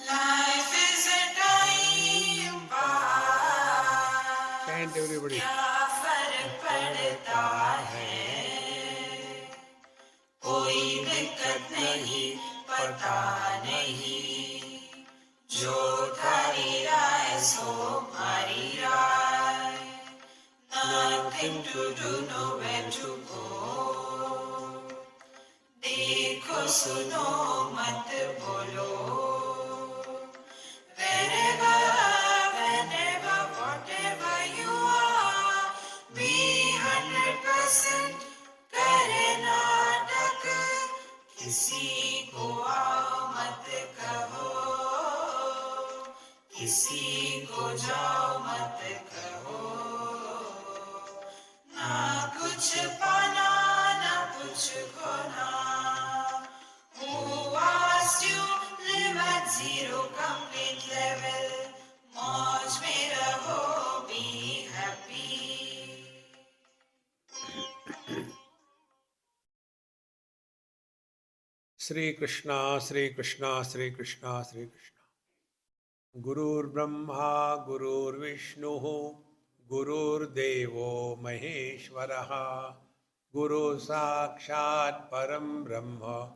Life is a time pass. Chant everybody. क्या फर्क पड़ता है कोई दिक्कत नहीं पता नहीं जो थारी राय सो हमारी राय nothing to do nowhere to go देखो सुनो मत बोलो wherever whenever whatever you are be 100% करे नाटक किसी को आओ मत कहो किसी को जाओ मत कहो ना कुछ पाना ना कुछ खोना Who asked you live at zero complete level मौज में रहो be happy Sri Krishna, Sri Krishna, Sri Krishna, Sri Krishna. Gurur Brahma, Gurur Vishnu, Gurur Devo Maheshwaraha, Guru Sakshat Param Brahma,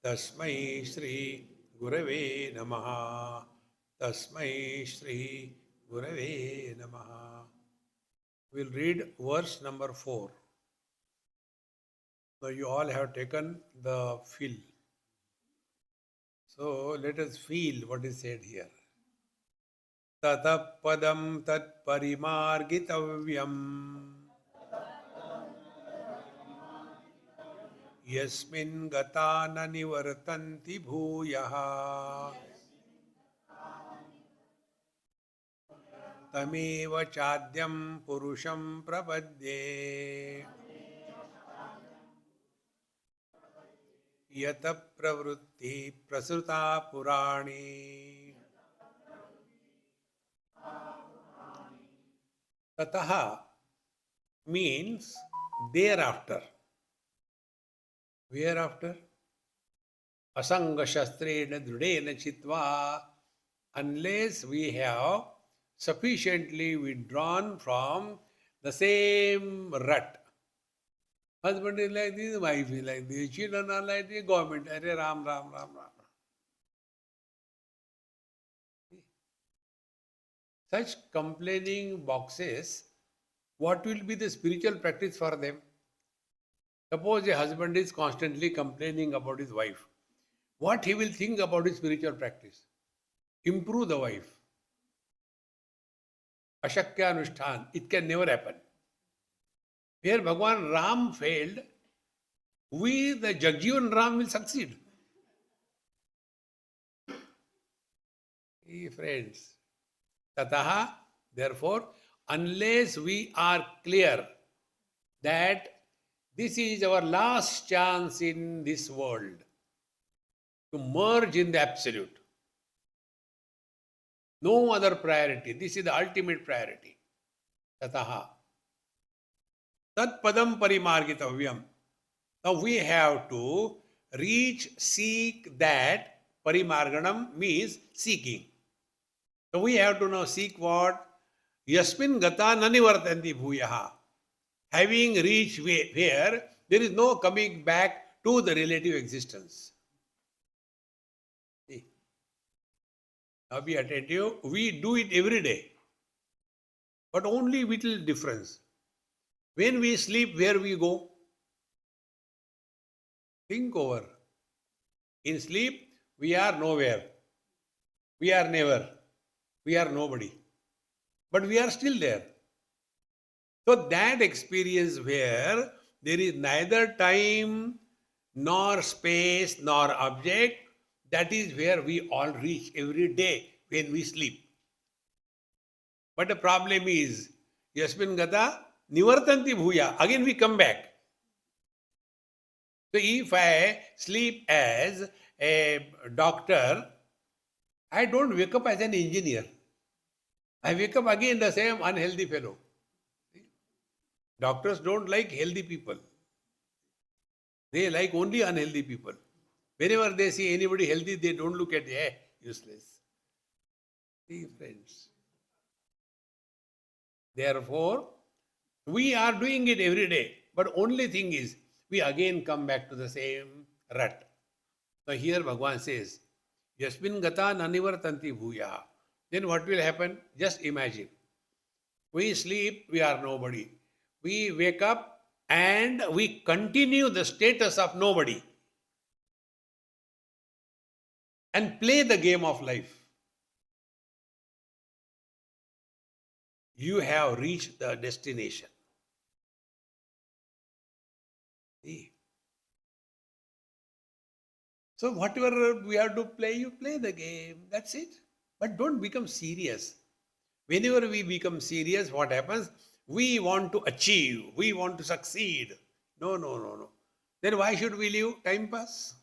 Tasmai Shri Gurave Namaha, Tasmai Shri Gurave Namaha. We'll read verse number 4. Now you all have taken the fill. So let us feel what is said here. Tata padam tat parimargitavyam yasmin gata na nivartanti bhuyaha tameva chadyam purusham prapadye yata pravrutti prasuta purani. Tataha means thereafter. Whereafter? Asanga shastrena drudena chitva. Unless we have sufficiently withdrawn from the same rut. Husband is like this, wife is like this, children are like this, government, Hare Ram, Ram, Ram, Ram. Such complaining boxes, what will be the spiritual practice for them? Suppose a husband is constantly complaining about his wife. What he will think about his spiritual practice? Improve the wife. Ashakya Anushtan. It can never happen. Where Bhagwan Ram failed, we, the Jagjivan Ram, will succeed. Hey, friends. Tataha, therefore, unless we are clear that this is our last chance in this world to merge in the absolute. No other priority. This is the ultimate priority. Tataha. Tat padam parimargitavyam. Now we have to reach, seek that. Parimarganam means seeking. So we have to now seek what? Yasmin gata nanivartanti bhuyaha. Having reached where there is no coming back to the relative existence. See. Now be attentive. We do it every day. But only little difference. When we sleep, where we go? Think over. In sleep, we are nowhere. We are never. We are nobody. But we are still there. So that experience where there is neither time, nor space, nor object, that is where we all reach every day when we sleep. But the problem is, Yasmin Gata, Nivartanti Bhuya. Again we come back. So if I sleep as a doctor, I don't wake up as an engineer. I wake up again the same unhealthy fellow. Doctors don't like healthy people. They like only unhealthy people. Whenever they see anybody healthy, they don't look at, useless. See, friends. Therefore, we are doing it every day. But only thing is, we again come back to the same rut. So here Bhagavan says, Yasmin gata nanivartanti bhuya. Then what will happen? Just imagine. We sleep, we are nobody. We wake up and we continue the status of nobody and play the game of life. You have reached the destination. See? So whatever we have to play, you play the game. That's it. But don't become serious. Whenever we become serious, what happens? We want to achieve. We want to succeed. No. Then why should we live? Time pass.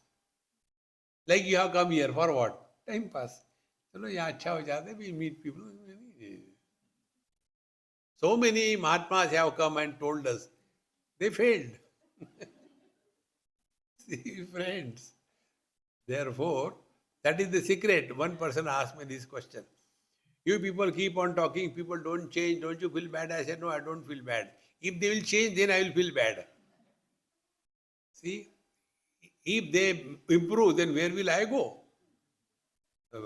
Like you have come here for what? Time pass. Chalo, yahan acha ho jata, we meet people. So many Mahatmas have come and told us. They failed. See, friends. Therefore, that is the secret. One person asked me this question. You people keep on talking, people don't change, don't you feel bad? I said, no, I don't feel bad. If they will change, then I will feel bad. See, if they improve, then where will I go?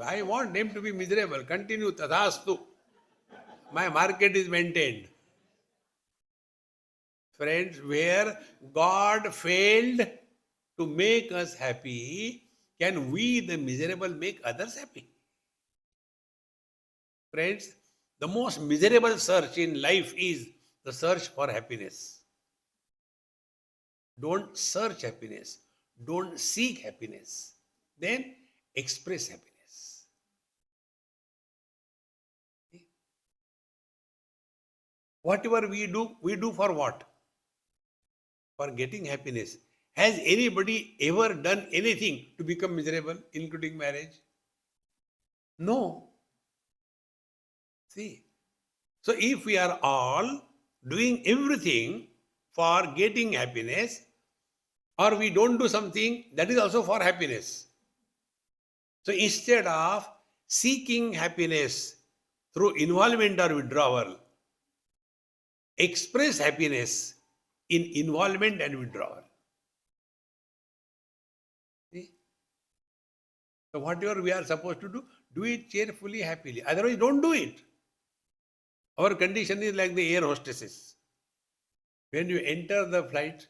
I want them to be miserable. Continue, tadhastu. My market is maintained. Friends, where God failed to make us happy, can we, the miserable, make others happy? Friends, the most miserable search in life is the search for happiness. Don't search happiness. Don't seek happiness. Then express happiness. Whatever we do for what? For getting happiness. Has anybody ever done anything to become miserable, including marriage? No. See, so if we are all doing everything for getting happiness, or we don't do something, that is also for happiness. So instead of seeking happiness through involvement or withdrawal, express happiness in involvement and withdrawal. See? So whatever we are supposed to do it cheerfully, happily. Otherwise, don't do it. Our condition is like the air hostesses. When you enter the flight,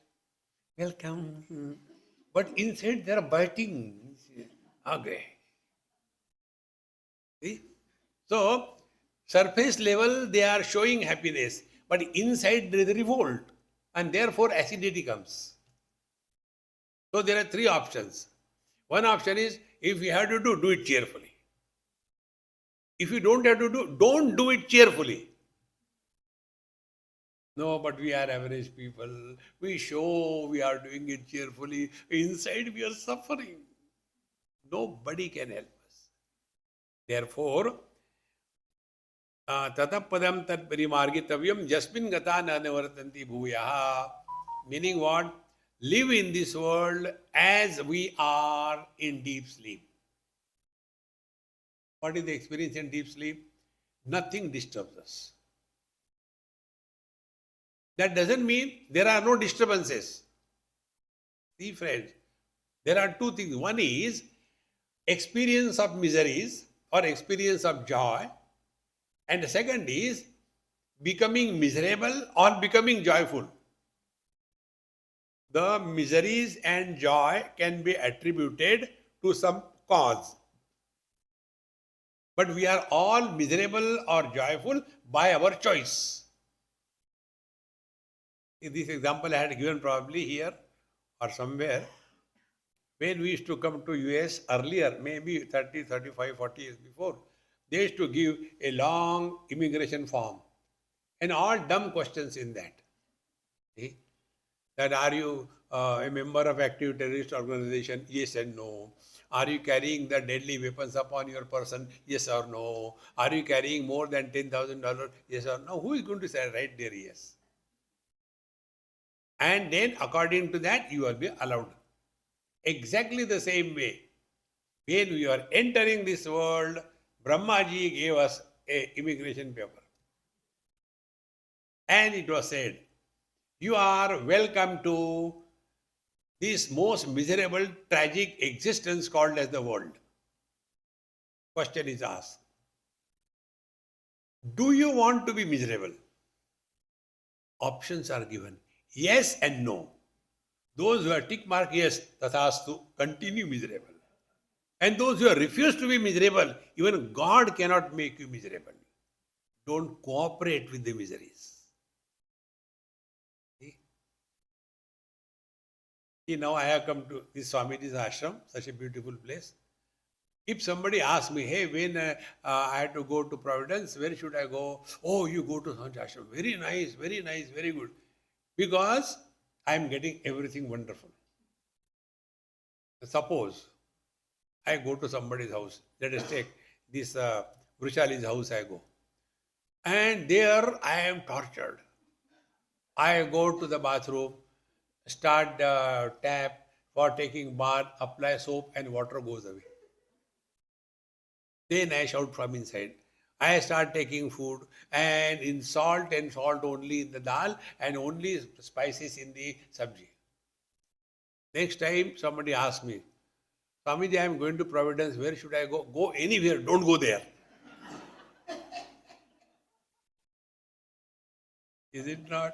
welcome. But inside they are biting. Okay. See? So, surface level they are showing happiness, but inside there is a revolt, and therefore acidity comes. So there are three options. One option is, if you have to do it cheerfully. If you don't have to do, don't do it cheerfully. No, but we are average people. We show we are doing it cheerfully. Inside we are suffering. Nobody can help us. Therefore, tatapadam tat parimargitavyam jasmin gata na nivartanti bhuyaha. Meaning what? Live in this world as we are in deep sleep. What is the experience in deep sleep? Nothing disturbs us. That doesn't mean there are no disturbances. See, friends, there are two things. One is experience of miseries or experience of joy. And the second is becoming miserable or becoming joyful. The miseries and joy can be attributed to some cause. But we are all miserable or joyful by our choice. This example I had given probably here or somewhere. When we used to come to US earlier, maybe 30, 35, 40 years before, they used to give a long immigration form and all dumb questions in that. See? That are you a member of active terrorist organization? Yes and no. Are you carrying the deadly weapons upon your person? Yes or no. Are you carrying more than $10,000? Yes or no. Who is going to say right there yes? And then according to that you will be allowed. Exactly the same way. When we are entering this world, Brahmaji gave us a immigration paper. And it was said, you are welcome to this most miserable, tragic existence called as the world. Question is asked, do you want to be miserable? Options are given, yes and no. Those who are tick mark yes, tathastu, continue miserable. And those who are refused to be miserable, even God cannot make you miserable. Don't cooperate with the miseries. See? See, now I have come to this Swamiji's ashram, such a beautiful place. If somebody asks me, hey, when I had to go to Providence, where should I go? Oh, you go to Swamiji's ashram. Very nice, very good. Because I am getting everything wonderful. Suppose I go to somebody's house. Let us take this Vrushali's house I go. And there I am tortured. I go to the bathroom, start the tap for taking bath, apply soap and water goes away. Then I shout from inside. I start taking food and in salt and salt only in the dal and only spices in the sabji. Next time somebody asks me, Swamiji, I am going to Providence, where should I go? Go anywhere, don't go there. Is it not?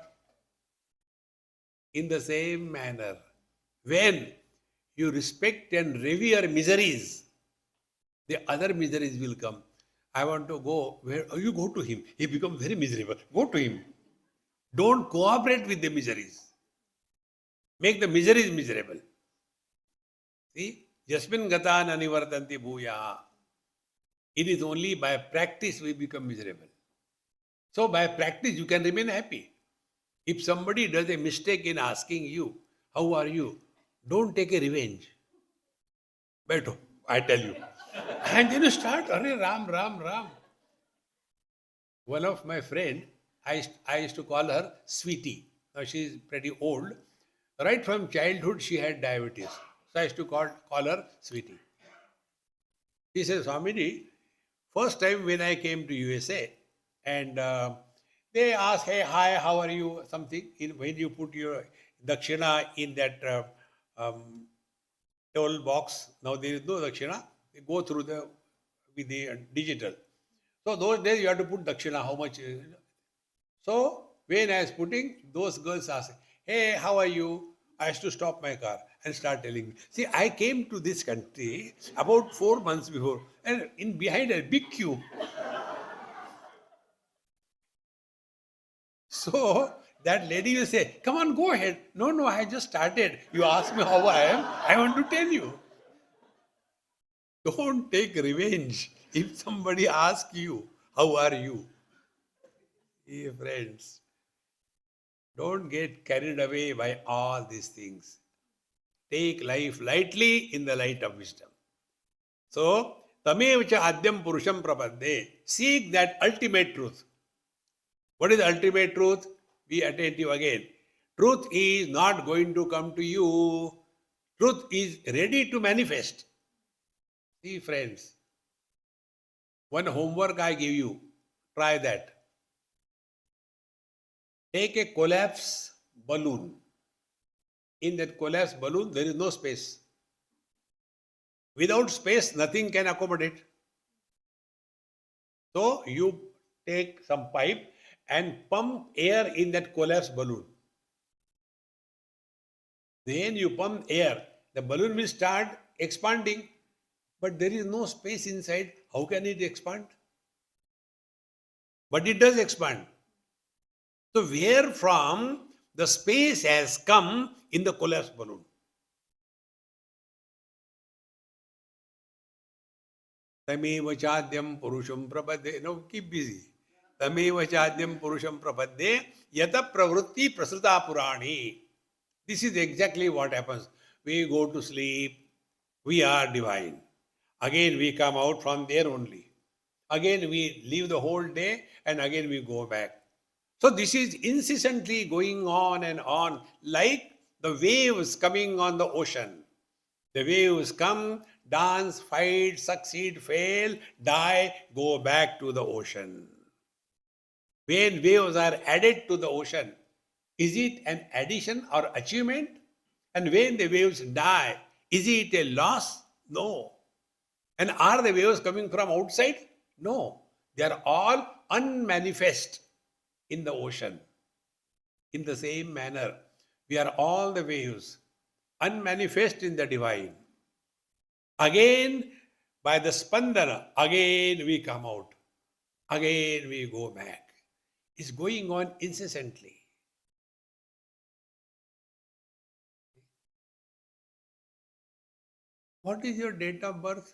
In the same manner, when you respect and revere miseries, the other miseries will come. I want to go, where you go to him. He becomes very miserable. Go to him. Don't cooperate with the miseries. Make the miseries miserable. See? Jasmin gata nanivartanti bhuya. It is only by practice we become miserable. So by practice you can remain happy. If somebody does a mistake in asking you, how are you? Don't take a revenge. Beto, I tell you. And then you start, Hare Ram. One of my friend, I used to call her Sweetie. Now she is pretty old. Right from childhood she had diabetes. So I used to call her Sweetie. She says, Swamiji, first time when I came to USA and they asked, hey, hi, how are you? Something. When you put your dakshina in that toll box, now there is no dakshina. They go through with the digital. So those days you have to put dakshina, how much. So when I was putting, those girls asked, hey, how are you? I used to stop my car and start telling me. See, I came to this country about 4 months before and in behind a big queue. So that lady will say, come on, go ahead. No, I just started. You ask me how I am. I want to tell you. Don't take revenge if somebody asks you, how are you? Hey, friends, don't get carried away by all these things. Take life lightly in the light of wisdom. So, tamevacha adyam purusham prapadde. Seek that ultimate truth. What is the ultimate truth? Be attentive again. Truth is not going to come to you. Truth is ready to manifest. See, friends, one homework I give you. Try that. Take a collapsed balloon. In that collapsed balloon, there is no space. Without space, nothing can accommodate. So, you take some pipe and pump air in that collapsed balloon. Then you pump air. The balloon will start expanding, but there is no space inside. How can it expand? But it does expand. So where from the space has come in the collapsed balloon? Tameva chadyam purusham prapadde. Now keep busy. Tameva chadyam purusham prapadde yata pravrutti prasrita purani. This is exactly what happens. We go to sleep, we are divine. Again we come out from there only. Again we live the whole day and again we go back. So this is incessantly going on and on like the waves coming on the ocean. The waves come, dance, fight, succeed, fail, die, go back to the ocean. When waves are added to the ocean, is it an addition or achievement? And when the waves die, is it a loss? No. And are the waves coming from outside? No. They are all unmanifest in the ocean. In the same manner, we are all the waves, unmanifest in the divine. Again, by the spandana, again we come out. Again we go back. It's going on incessantly. What is your date of birth?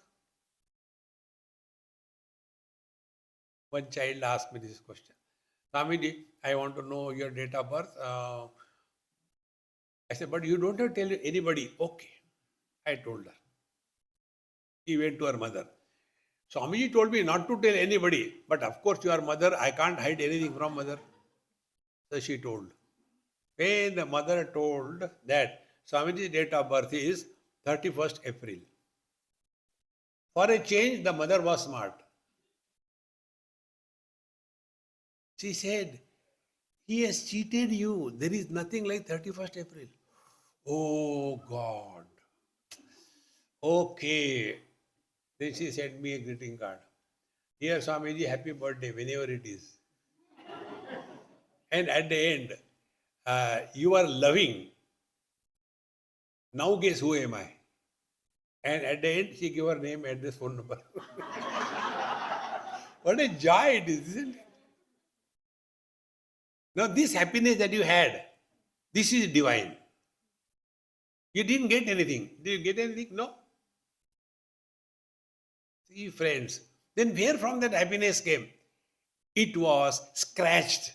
One child asked me this question. Swamiji, I want to know your date of birth. I said, but you don't have to tell anybody. Okay. I told her. She went to her mother. Swamiji told me not to tell anybody. But of course, you are mother. I can't hide anything from mother. So she told. When the mother told that Swamiji's date of birth is 31st April. For a change, the mother was smart. She said, he has cheated you. There is nothing like 31st April. Oh God. Okay. Then she sent me a greeting card. Dear Swamiji, happy birthday, whenever it is. And at the end, you are loving. Now guess who am I? And at the end, she gave her name, address, phone number. What a joy it is, isn't it? Now, this happiness that you had, this is divine. You didn't get anything. Did you get anything? No. See, friends, then where from that happiness came? It was scratched.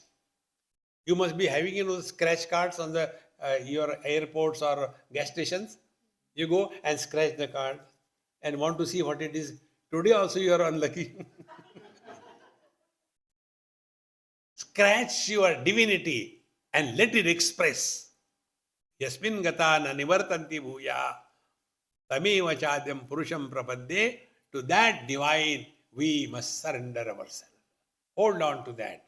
You must be having scratch cards on the your airports or gas stations. You go and scratch the card and want to see what it is. Today also you are unlucky. Scratch your divinity and let it express. Yasmin gata na nivartanti bhuya tameva chadyam purusham prapadde. To that divine we must surrender ourselves. Hold on to that.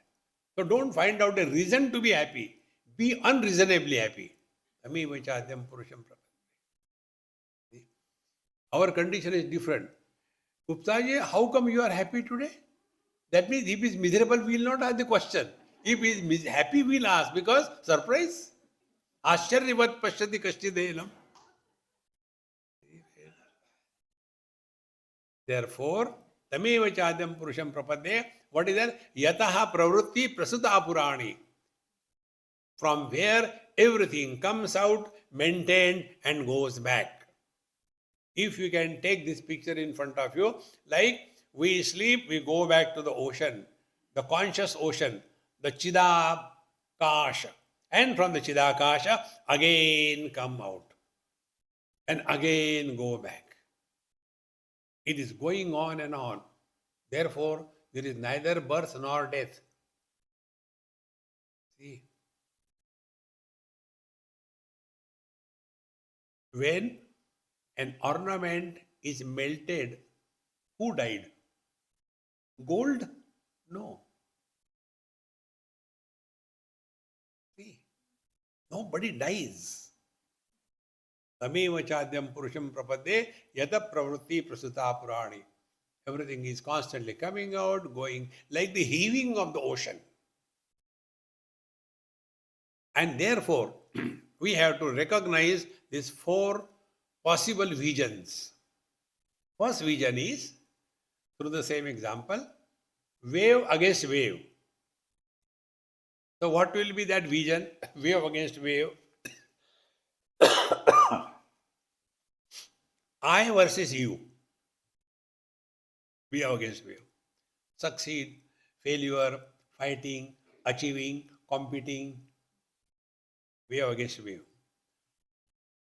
So don't find out a reason to be happy. Be unreasonably happy. Tameva chadyam purusham prapadde. Our condition is different. Guptaji, how come you are happy today? That means if he is miserable, we will not ask the question. If he is happy, we will ask because surprise. Ascharyavat pashyati kashchidenam. Therefore, tameva chadyam purusham prapadde. What is that? Yataha pravrutti prasuta purani. From where everything comes out, maintained and goes back. If you can take this picture in front of you, like we sleep, we go back to the ocean, the conscious ocean, the Chidakasha. And from the Chidakasha, again come out. And again go back. It is going on and on. Therefore, there is neither birth nor death. See? When an ornament is melted, who died? Gold? No. See? Nobody dies. Tameva chadyam purusham prapadde yata pravrutti prasuta purani. Everything is constantly coming out, going, like the heaving of the ocean. And therefore, we have to recognize these four possible visions. First vision is, through the same example, wave against wave. So what will be that vision? Wave against wave. I versus you. Wave against wave. Succeed, failure, fighting, achieving, competing. Wave against wave.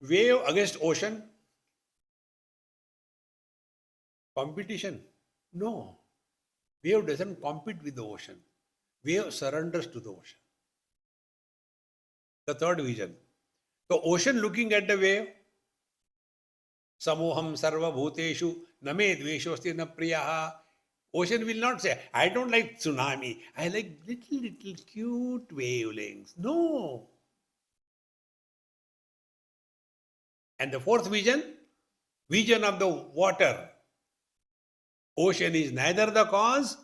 Wave against ocean. Competition. No. Wave doesn't compete with the ocean. Wave surrenders to the ocean. The third vision. The ocean looking at the wave. Samoham sarva bhuteshu name dveshosti na priyaha. Ocean will not say, I don't like tsunami. I like little cute wavelengths. No. And the fourth vision of the water. Ocean is neither the cause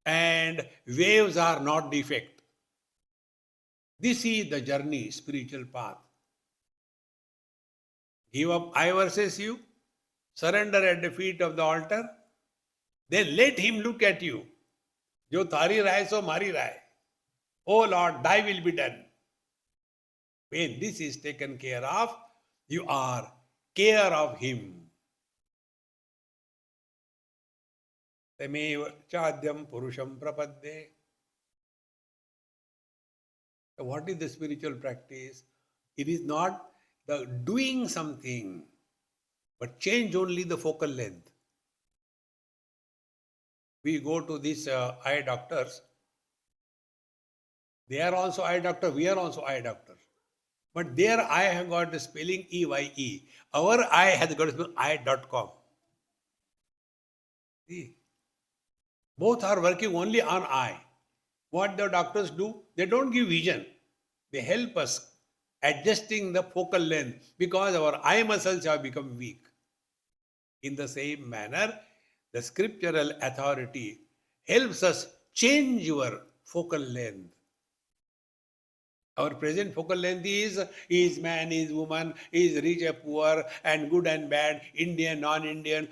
and waves are not defect. This is the journey, spiritual path. Give up I versus you, surrender at the feet of the altar, then let him look at you. Jo thari rahe so mari rahe. Oh Lord, thy will be done. When this is taken care of, you are care of him. Tamev chadyam purusham prapadde. What is the spiritual practice? It is not the doing something, but change only the focal length. We go to these eye doctors. They are also eye doctor. We are also eye doctors. But their eye have got the spelling EYE. Our eye has got the spelling I.com. See? Both are working only on eye. What the doctors do? They don't give vision. They help us adjusting the focal length because our eye muscles have become weak. In the same manner, the scriptural authority helps us change your focal length. Our present focal length is man, is woman, is rich or poor, and good and bad, Indian, non-Indian,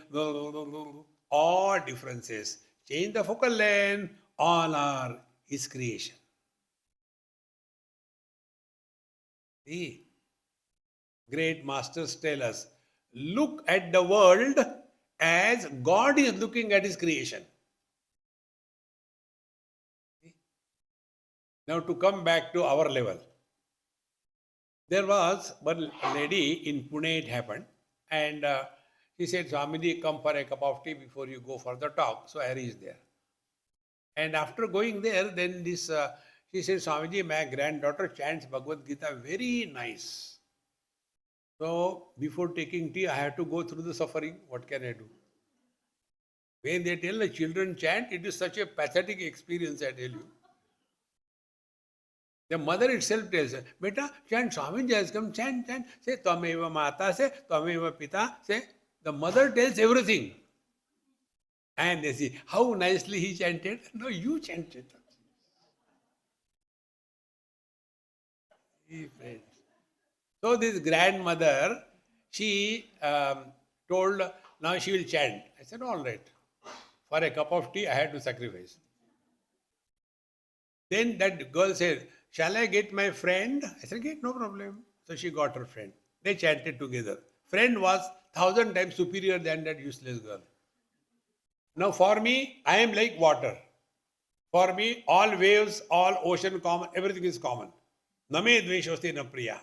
all differences. Change the focal length, all are his creation. See, great masters tell us, look at the world as God is looking at his creation. Now to come back to our level. There was one lady in Pune, it happened, and she said, Swamiji, come for a cup of tea before you go for the talk. So I reached there. And after going there, then this, she said, Swamiji, my granddaughter chants Bhagavad Gita very nice. So before taking tea, I have to go through the suffering. What can I do? When they tell the children chant, it is such a pathetic experience, I tell you. The mother itself tells her, Beta, chant, Swamiji has come, chant, chant. Say, Tvameva Mata, say, Tvameva Pita, say. The mother tells everything. And they see, how nicely he chanted. No, you chanted. So this grandmother, she told, now she will chant. I said, all right. For a cup of tea, I had to sacrifice. Then that girl said, shall I get my friend? I said, get, no problem. So she got her friend. They chanted together. Friend was 1,000 times superior than that useless girl. Now for me, I am like water. For me, all waves, all ocean common, everything is common. Name dveshosti na priya.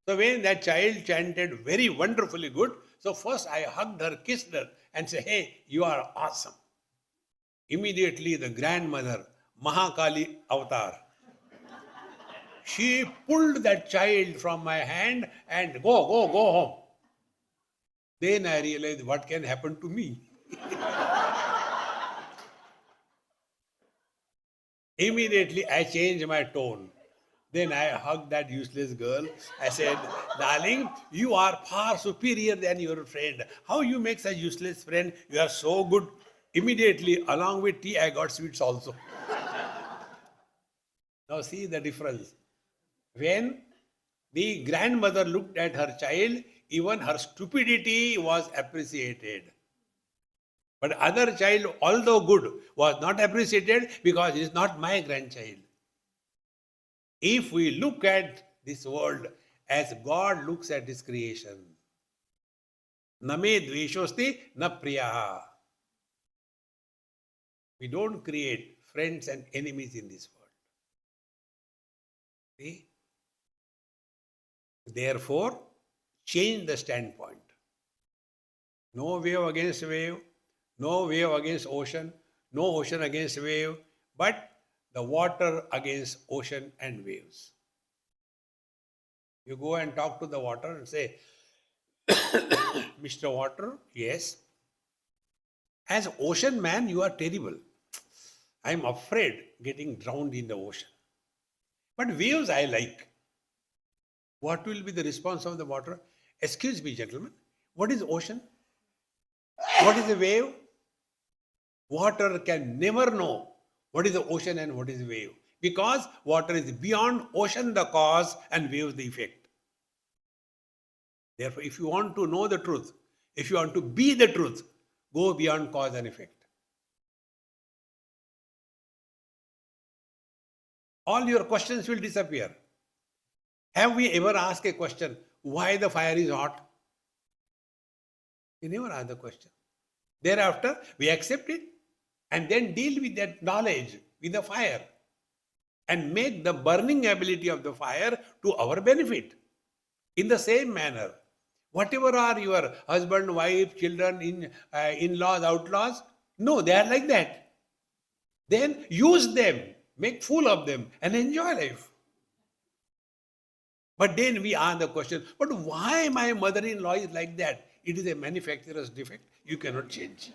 So when that child chanted very wonderfully good, so first I hugged her, kissed her and said, hey, you are awesome. Immediately the grandmother, Mahakali avatar, she pulled that child from my hand and go home. Then I realized what can happen to me. Immediately I changed my tone. Then I hugged that useless girl. I said, darling, you are far superior than your friend. How you make such useless friend? You are so good. Immediately, along with tea, I got sweets also. Now see the difference. When the grandmother looked at her child, even her stupidity was appreciated. But other child, although good, was not appreciated because he is not my grandchild. If we look at this world as God looks at his creation, Name dveshosti na priyaha. We don't create friends and enemies in this world. See? Therefore, change the standpoint. No wave against wave, no wave against ocean, no ocean against wave, but the water against ocean and waves. You go and talk to the water and say, Mr. Water, yes. As ocean man, you are terrible. I am afraid getting drowned in the ocean. But waves I like. What will be the response of the water? Excuse me, gentlemen. What is ocean? What is a wave? Water can never know what is the ocean and what is the wave. Because water is beyond ocean the cause and waves the effect. Therefore, if you want to know the truth, if you want to be the truth, go beyond cause and effect. All your questions will disappear. Have we ever asked a question, why the fire is hot? We never ask the question. Thereafter, we accept it and then deal with that knowledge with the fire and make the burning ability of the fire to our benefit. In the same manner, whatever are your husband, wife, children, in-laws, outlaws, no, they are like that. Then use them, make fool of them and enjoy life. But then we ask the question, but why my mother-in-law is like that? It is a manufacturer's defect. You cannot change.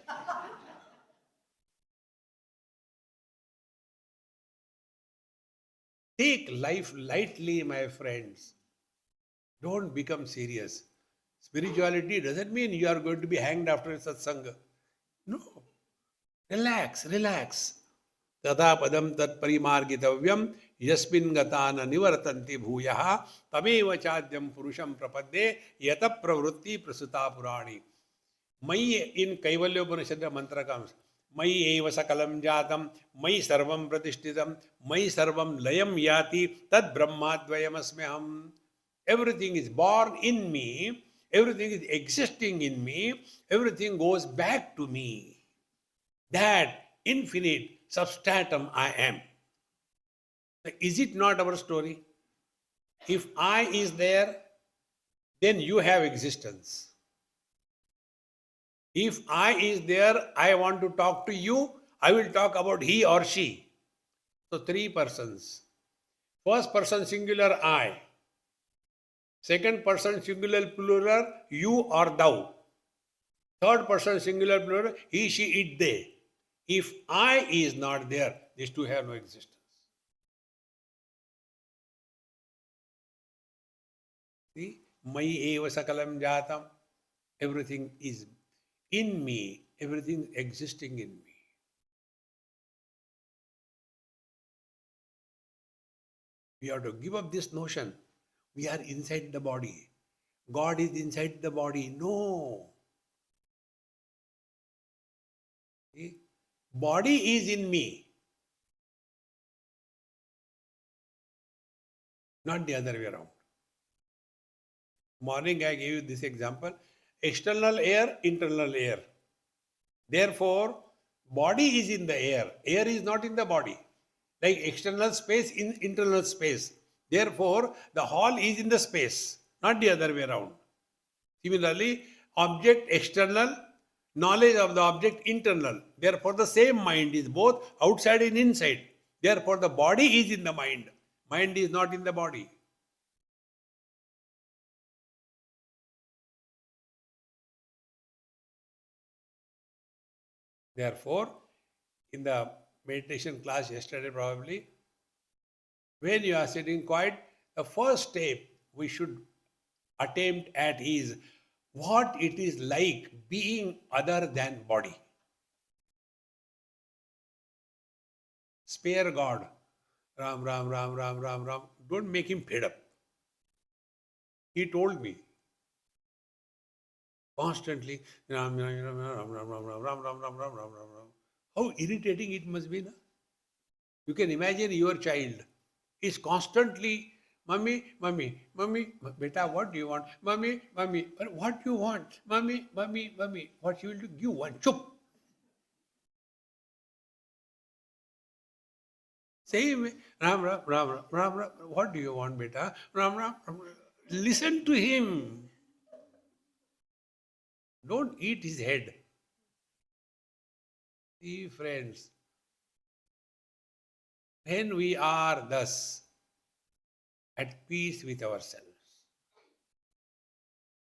Take life lightly, my friends. Don't become serious. Spirituality doesn't mean you are going to be hanged after a satsang. No. Relax, relax. Tata padam tat parimargitavyam yasmin gatana nivartanti bhuyaha tameva chadyam purusham prapadde yata pravrutti prasuta purani. Mai in Kaivalyopanishad mantra comes. Mai eva sakalam jatam, mai sarvam pratishtitam, mai sarvam layam yati, tad brahmadvayam asmeham. Everything is born in me, everything is existing in me, everything goes back to me. That infinite substratum I am. Is it not our story? If I is there, then you have existence. If I is there, I want to talk to you, I will talk about he or she. So three persons. First person singular I. Second person singular plural you or thou. Third person singular plural he, she, it, they. If I is not there, these two have no existence. See? Mai eva sakalam jatam. Everything is in me, everything existing in me. We have to give up this notion. We are inside the body. God is inside the body. No. See? Body is in me. Not the other way around. Morning I gave you this example. External air, internal air. Therefore, body is in the air. Air is not in the body. Like external space in internal space. Therefore, the hall is in the space, not the other way around. Similarly, object external, knowledge of the object internal. Therefore, the same mind is both outside and inside. Therefore, the body is in the mind. Mind is not in the body. Therefore, in the meditation class yesterday probably, when you are sitting quiet, the first step we should attempt at is what it is like being other than body. Spare God. Ram, Ram, Ram, Ram, Ram, Ram. Don't make him fed up. He told me constantly, Ram, Ram, Ram, Ram, Ram, Ram, Ram, Ram, Ram, Ram, Ram, Ram, Ram, Ram. How irritating it must be, na? You can imagine your child is constantly, Mummy, Mummy, Mummy, beta, what do you want? Mummy, Mummy, what do you want? Mummy, Mummy, Mummy, what you will do? You want? Chup. Same way, Ram, Ram, Ram, Ram, Ram, Ram, what do you want, beta? Ram, Ram, Ram. Listen to him. Don't eat his head. See, friends, when we are thus at peace with ourselves,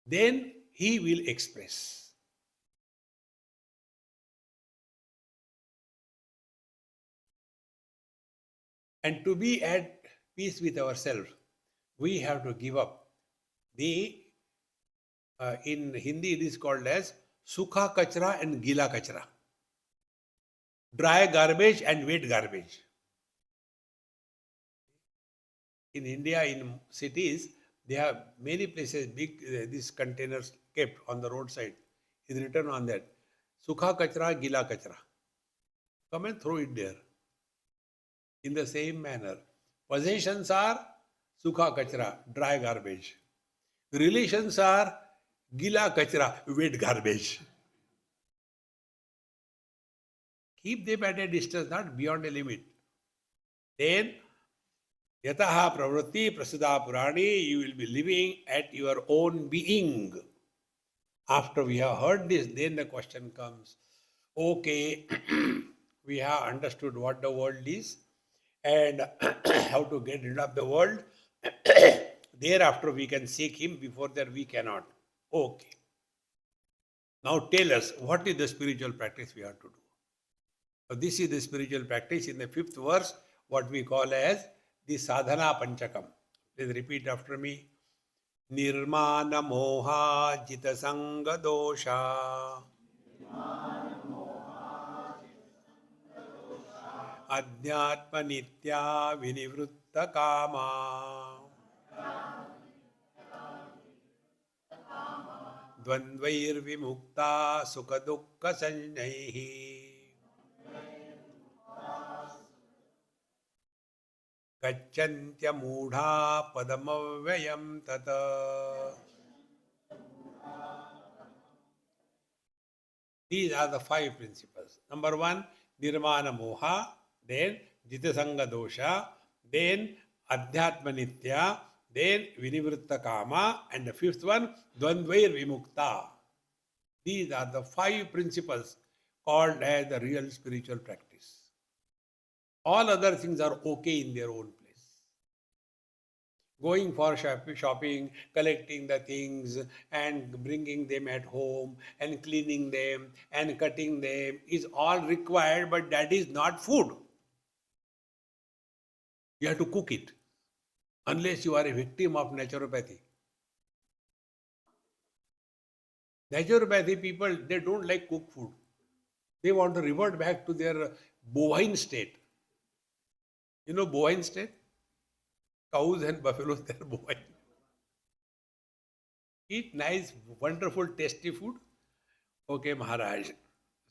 then he will express. And to be at peace with ourselves, we have to give up the, in Hindi it is called as sukha kachra and gila kachra. Dry garbage and wet garbage. In India, in cities, they have many places, big these containers kept on the roadside. Is written on that. Sukha kachra, gila kachra. Come and throw it there. In the same manner, possessions are sukha kachra, dry garbage. Relations are gila kachra, wet garbage. Keep them at a distance, not beyond a limit. Then, yataha pravritti prasudha purani, you will be living at your own being. After we have heard this, then the question comes, okay, we have understood what the world is and how to get rid of the world. Thereafter we can seek him, before that we cannot. Okay. Now tell us, what is the spiritual practice we have to do? So this is the spiritual practice in the 5th verse, what we call as the sadhana panchakam. Please repeat after me. Nirmana moha jita sanga dosha. Adhyatma nitya vinivritta kama. Dvandvair vimukta sukha dukkha sanjnaihi. Gacchantya mudha padamavyayam tata. These are the 5 principles. Number 1, nirmana moha, then jitasanga dosha, then adhyatma nitya, then vinivritta kama, and the 5th one, dvandvair vimukta. These are the 5 principles called as the real spiritual practice. All other things are okay in their own place. Going for shopping, collecting the things and bringing them at home and cleaning them and cutting them is all required, but that is not food. You have to cook it, unless you are a victim of naturopathy. Naturopathy people, they don't like cooked food. They want to revert back to their bovine state. You know bovine state? Cows and buffaloes, they are bovine. Eat nice, wonderful, tasty food. Okay, Maharaj.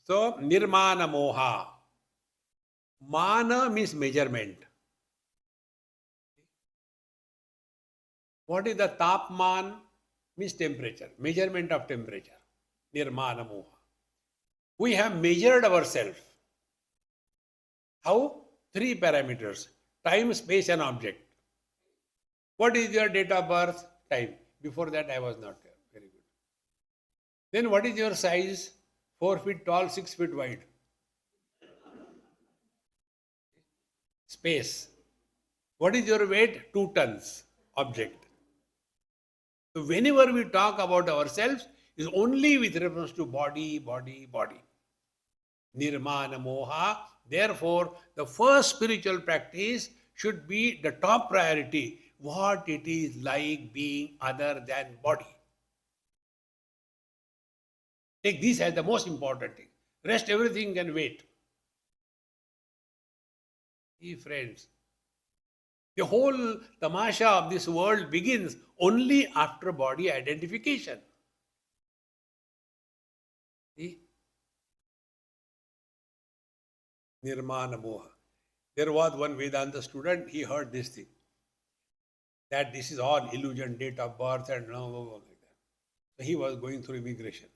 So, nirmana moha. Mana means measurement. What is the tapman? Means temperature. Measurement of temperature. Nirmana moha. We have measured ourselves. How? 3 parameters. Time, space and object. What is your date of birth? Time. Before that I was not there. Very good. Then what is your size? 4 feet tall, 6 feet wide. Space. What is your weight? 2 tons. Object. So whenever we talk about ourselves, is only with reference to body, body, body. Nirmana moha. Therefore, the first spiritual practice should be the top priority. What it is like being other than body. Take this as the most important thing. Rest everything can wait. See, friends, the whole tamasha of this world begins only after body identification. See? Nirmana moha. There was one Vedanta student, he heard this thing, that this is all illusion, date of birth and blah, blah, blah, like that. So he was going through immigration.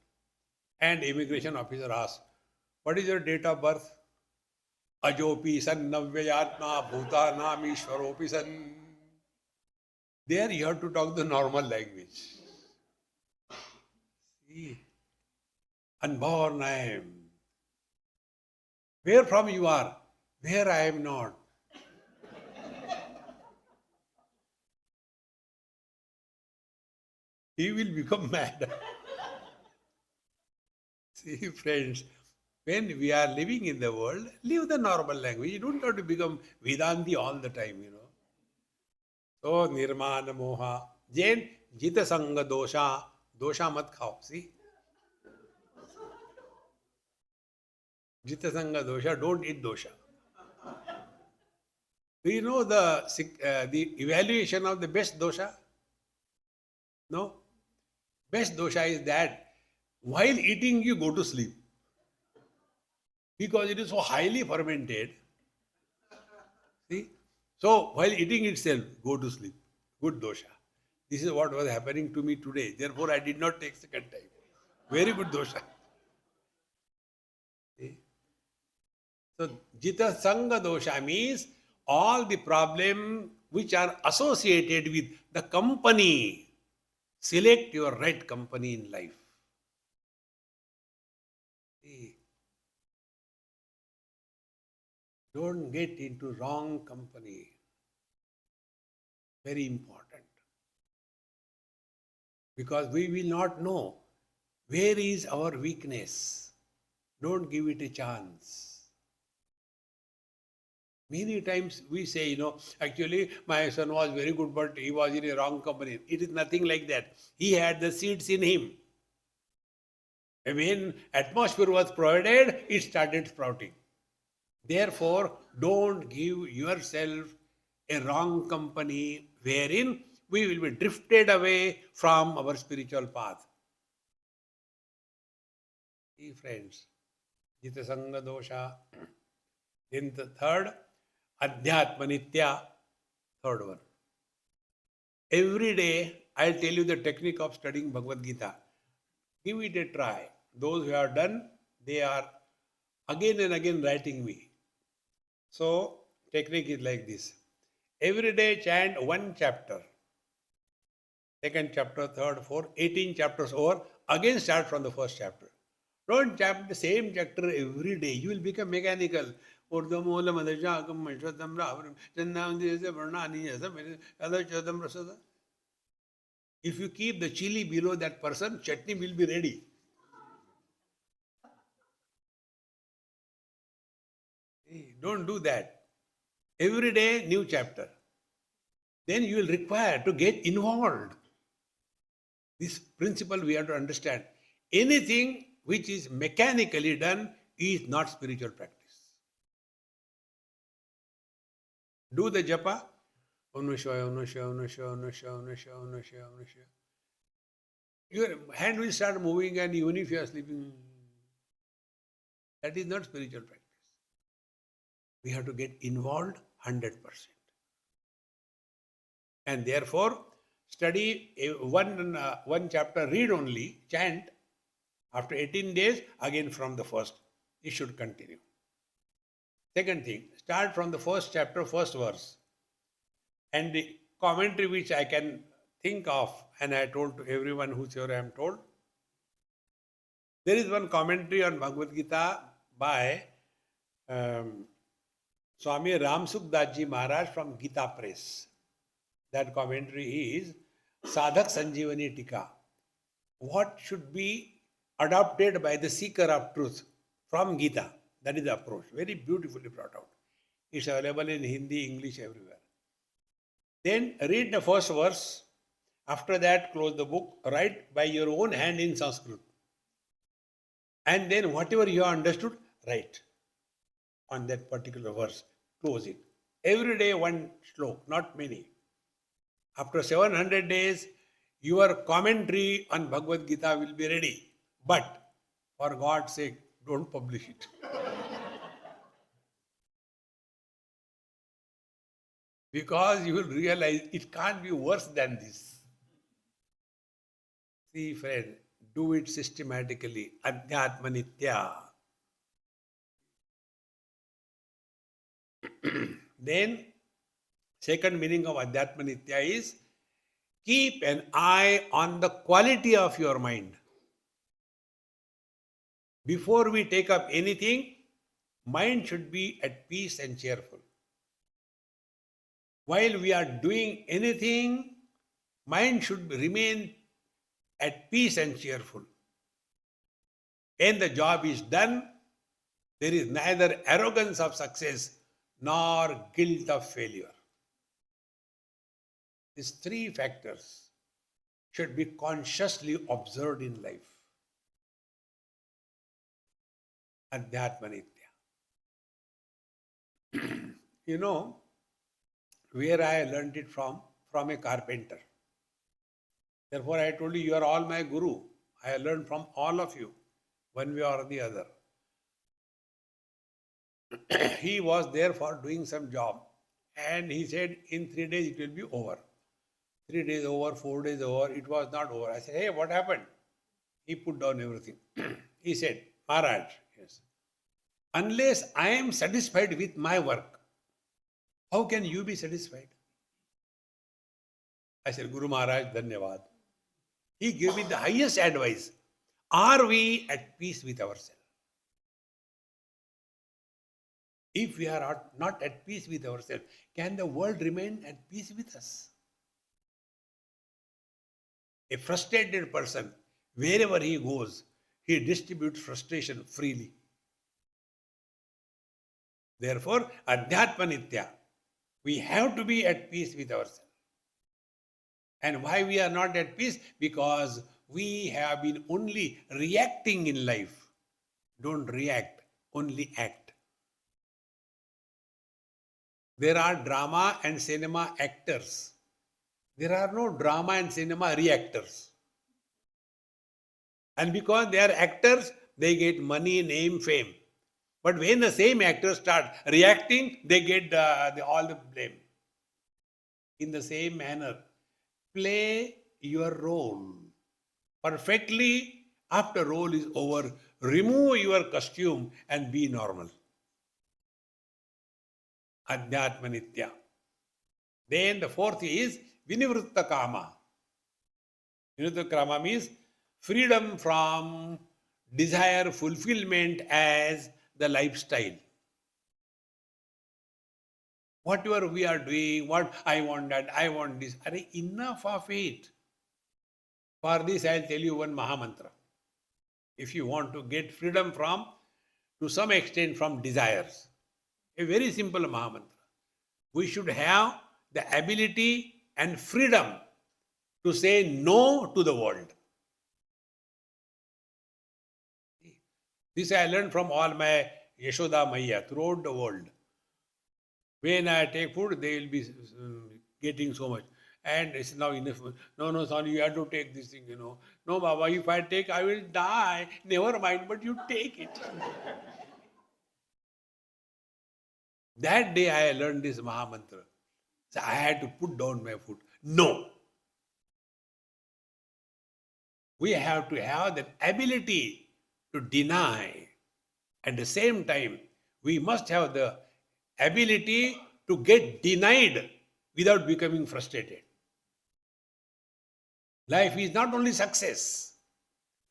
And immigration officer asked, what is your date of birth? Ajopi san navyayatma bhutanam ishwaropi san. There you have to talk the normal language. See, unborn I am. Where from you are? Where I am not. He will become mad. See, friends, when we are living in the world, live the normal language. You don't have to become Vedanti all the time, you know. So, nirmana moha. Jain, jita sanga dosha. Dosha mat khao. See? Jita sanga dosha, don't eat dosha. Do you know the evaluation of the best dosha? No? Best dosha is that while eating you go to sleep. Because it is so highly fermented. See? So while eating itself, go to sleep. Good dosha. This is what was happening to me today. Therefore, I did not take second time. Very good dosha. See? So Jita Sanga dosha means all the problem which are associated with the company. Select your right company in life. See? Don't get into wrong company. Very important. Because we will not know where is our weakness. Don't give it a chance. Many times we say, actually my son was very good, but he was in a wrong company. It is nothing like that. He had the seeds in him. And when atmosphere was provided, it started sprouting. Therefore, don't give yourself a wrong company wherein we will be drifted away from our spiritual path. See, friends, Jita Sanga dosha. Then the third, Adhyatma Nitya, third one. Every day, I'll tell you the technique of studying Bhagavad Gita. Give it a try. Those who have done, they are again and again writing me. So, technique is like this. Every day chant one chapter. Second chapter, third, fourth, 18 chapters over. Again start from the first chapter. Don't chant the same chapter every day. You will become mechanical. If you keep the chili below that person, chutney will be ready. Don't do that. Every day, new chapter. Then you will require to get involved. This principle we have to understand. Anything which is mechanically done is not spiritual practice. Do the japa. Your hand will start moving, and even if you are sleeping, that is not spiritual practice. We have to get involved 100%. And therefore, study one chapter, read only, chant. After 18 days, again from the first. It should continue. Second thing, start from the first chapter, first verse. And the commentary which I can think of, and I told to everyone whosoever I am told, there is one commentary on Bhagavad Gita by Swami Ramsukdaji Maharaj from Gita Press. That commentary is Sadhak Sanjeevani Tika. What should be adopted by the seeker of truth from Gita? That is the approach. Very beautifully brought out. It's available in Hindi, English, everywhere. Then read the first verse. After that, close the book. Write by your own hand in Sanskrit. And then whatever you have understood, write on that particular verse. Close it. Every day one slok, not many. After 700 days, your commentary on Bhagavad Gita will be ready. But for God's sake, don't publish it. Because you will realize it can't be worse than this. See, friend, do it systematically. Adhyatma Nitya. Then, second meaning of Adhyatma Nitya is keep an eye on the quality of your mind. Before we take up anything, mind should be at peace and cheerful. While we are doing anything, mind should remain at peace and cheerful. When the job is done, there is neither arrogance of success nor guilt of failure. These three factors should be consciously observed in life. Adhyatmanitya. You know, where I learned it from a carpenter. Therefore, I told you, you are all my guru. I learned from all of you, one way or the other. He was there for doing some job, and he said, in 3 days it will be over. 3 days over, 4 days over, it was not over. I said, hey, what happened? He put down everything. He said, Maharaj, yes, unless I am satisfied with my work, how can you be satisfied? I said, Guru Maharaj, Dhanyavad. He gave me the highest advice. Are we at peace with ourselves? If we are not at peace with ourselves, can the world remain at peace with us? A frustrated person, wherever he goes, he distributes frustration freely. Therefore, Adhyatmanitya, we have to be at peace with ourselves. And why we are not at peace? Because we have been only reacting in life. Don't react, only act. There are drama and cinema actors. There are no drama and cinema reactors. And because they are actors, they get money, name, fame. But when the same actors start reacting, they get all the blame. In the same manner, play your role perfectly. After role is over, remove your costume and be normal. Adhyatmanitya. Then the fourth is Vinivritta Kama. Vinivritta Kama means freedom from desire fulfillment as the lifestyle. Whatever we are doing, what I want that, I want this. Enough of it. For this, I'll tell you one Mahamantra. If you want to get freedom from, to some extent, from desires, a very simple Mahamantra. We should have the ability and freedom to say no to the world. This I learned from all my Yashoda Maiya throughout the world. When I take food, they will be getting so much. And it's now enough. No, son, you have to take this thing, No, Baba, if I take, I will die. Never mind, but you take it. That day I learned this Mahamantra. So I had to put down my food. No. We have to have the ability to deny. At the same time, we must have the ability to get denied without becoming frustrated. Life is not only success,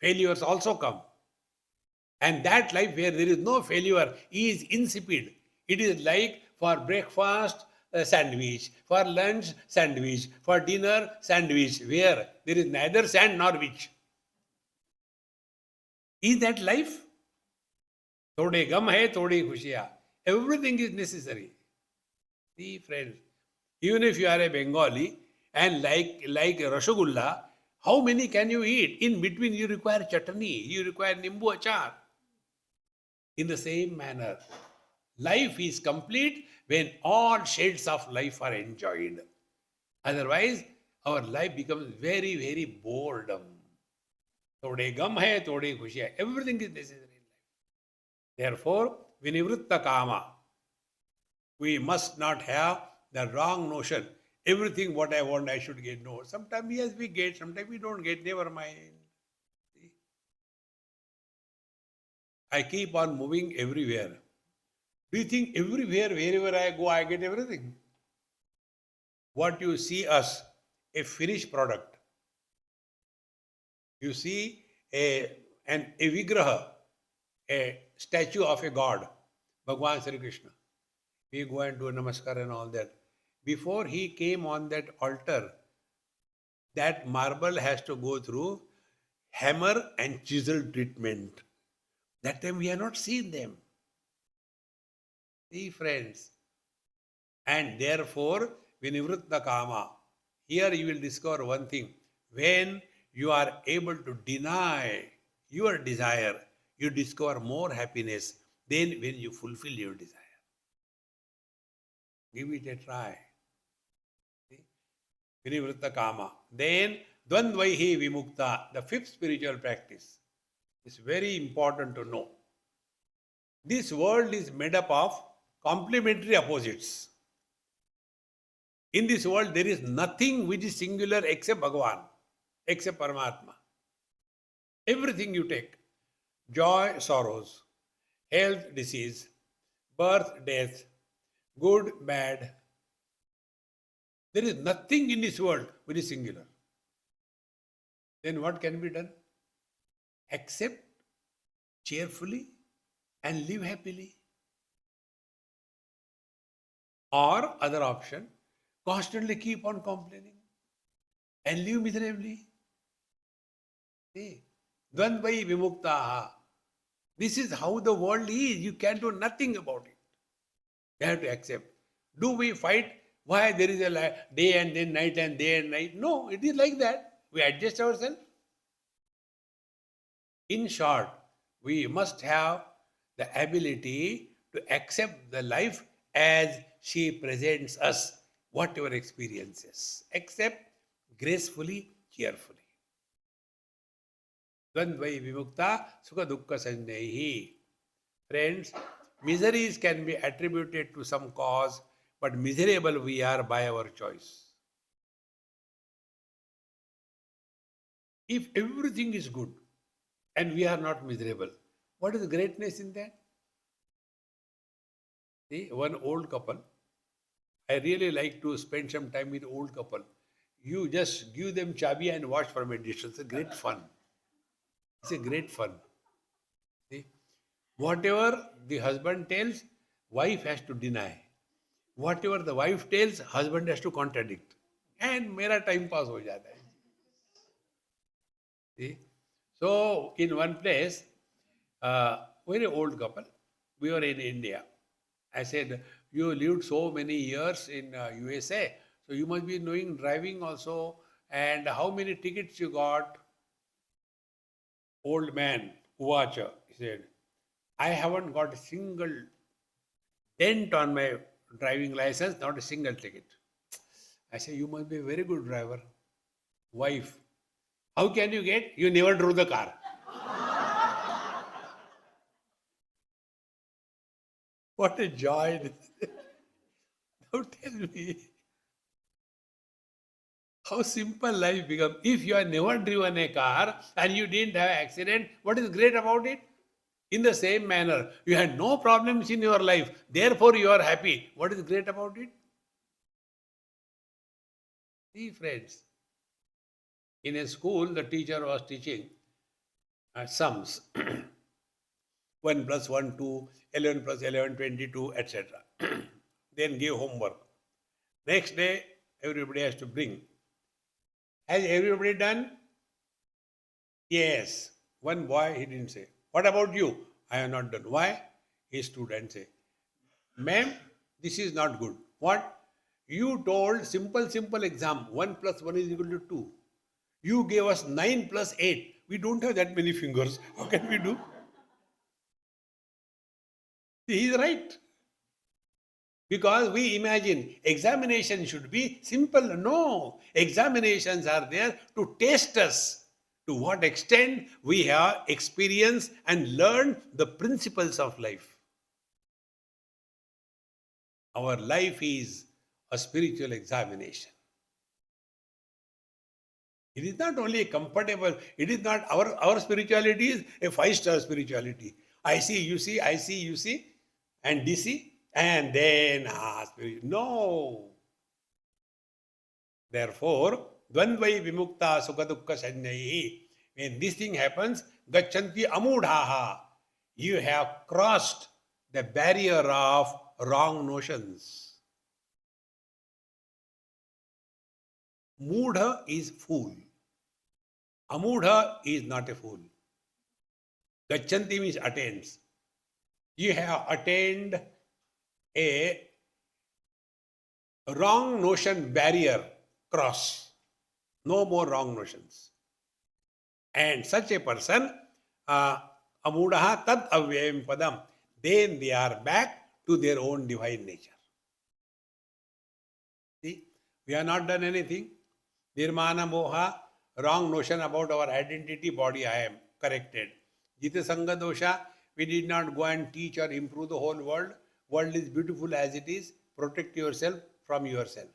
failures also come. And that life where there is no failure is insipid. It is like for breakfast, sandwich, for lunch, sandwich, for dinner, sandwich, where there is neither sand nor witch. Is that life? Thode gam hai, thode khushiya. Everything is necessary. See, friends, even if you are a Bengali and like Rasgulla, how many can you eat? In between, you require chutney, you require nimbu achar. In the same manner, life is complete when all shades of life are enjoyed. Otherwise, our life becomes very, very boredom. Thode gam hai, thode khushiya. Everything is necessary in life. Therefore, Vinivritta Kama. We must not have the wrong notion. Everything what I want, I should get. No. Sometimes, yes, we get. Sometimes we don't get. Never mind. See? I keep on moving everywhere. Do you think everywhere, wherever I go, I get everything? What you see us, a finished product. You see a vigraha, a statue of a god, Bhagwan Sri Krishna. We go and do namaskar and all that. Before he came on that altar, that marble has to go through hammer and chisel treatment. That time we have not seen them. See, friends. And therefore, vinivritta kama. Here you will discover one thing. When you are able to deny your desire, you discover more happiness than when you fulfill your desire. Give it a try. See? Vinivritta kama. Then dvandvaihi vimukta, the fifth spiritual practice. It's very important to know. This world is made up of complementary opposites. In this world, there is nothing which is singular except Bhagavan, except Paramatma. Everything you take, joy, sorrows, health, disease, birth, death, good, bad. There is nothing in this world which is singular. Then what can be done? Accept cheerfully and live happily. Or other option, constantly keep on complaining and live miserably. See, dvandvai vimuktaha. This is how the world is. You can do nothing about it. You have to accept. Do we fight? Why there is a day and then night and day and night? No, it is like that. We adjust ourselves. In short, we must have the ability to accept the life as she presents us, whatever experiences. Accept gracefully, cheerfully. Dvandvai vimukta sukha dukkha sanjaihi. Friends, miseries can be attributed to some cause, but miserable we are by our choice. If everything is good and we are not miserable, what is the greatness in that? See, one old couple, I really like to spend some time with old couple. You just give them chabi and watch from a distance. It's a great fun. It's a great fun. See, whatever the husband tells, wife has to deny. Whatever the wife tells, husband has to contradict. And mera time pass ho jata hai. See? So, in one place, very old couple, we were in India. I said, you lived so many years in USA, so you must be knowing driving also. And how many tickets you got? Old man, Uvacha, he said, I haven't got a single dent on my driving license, not a single ticket. I said, you must be a very good driver. Wife, how can you get? You never drove the car. What a joy. Now tell me, how simple life becomes. If you have never driven a car and you didn't have an accident, what is great about it? In the same manner, you had no problems in your life, therefore you are happy. What is great about it? See, friends, in a school, the teacher was teaching sums 1 plus 1, 2, 11 plus 11, 22, etc. Then give homework. Next day, everybody has to bring. Has everybody done? Yes. One boy, he didn't say. What about you? I have not done. Why? He stood and said, ma'am, this is not good. What? You told simple exam, 1 plus 1 is equal to 2. You gave us 9 plus 8. We don't have that many fingers. How can we do? He is right. Because we imagine examination should be simple. No, examinations are there to test us to what extent we have experienced and learned the principles of life. Our life is a spiritual examination. It is not only comfortable, it is not our spirituality is a 5-star spirituality. I see, you see, I see, you see, and DC, and then no. Therefore, dvandvai vimukta sukha dukkha sanjaihi. When this thing happens, gachanti amudhaha. You have crossed the barrier of wrong notions. Mudha is fool. Amudha is not a fool. Gachanti means attains. You have attained a wrong notion barrier cross. No more wrong notions. And such a person, amudaha tad avyayam padam, then they are back to their own divine nature. See, we have not done anything. Nirmana moha, wrong notion about our identity, body, I am corrected. Jita sanga dosha, we did not go and teach or improve the whole world. World is beautiful as it is. Protect yourself from yourself.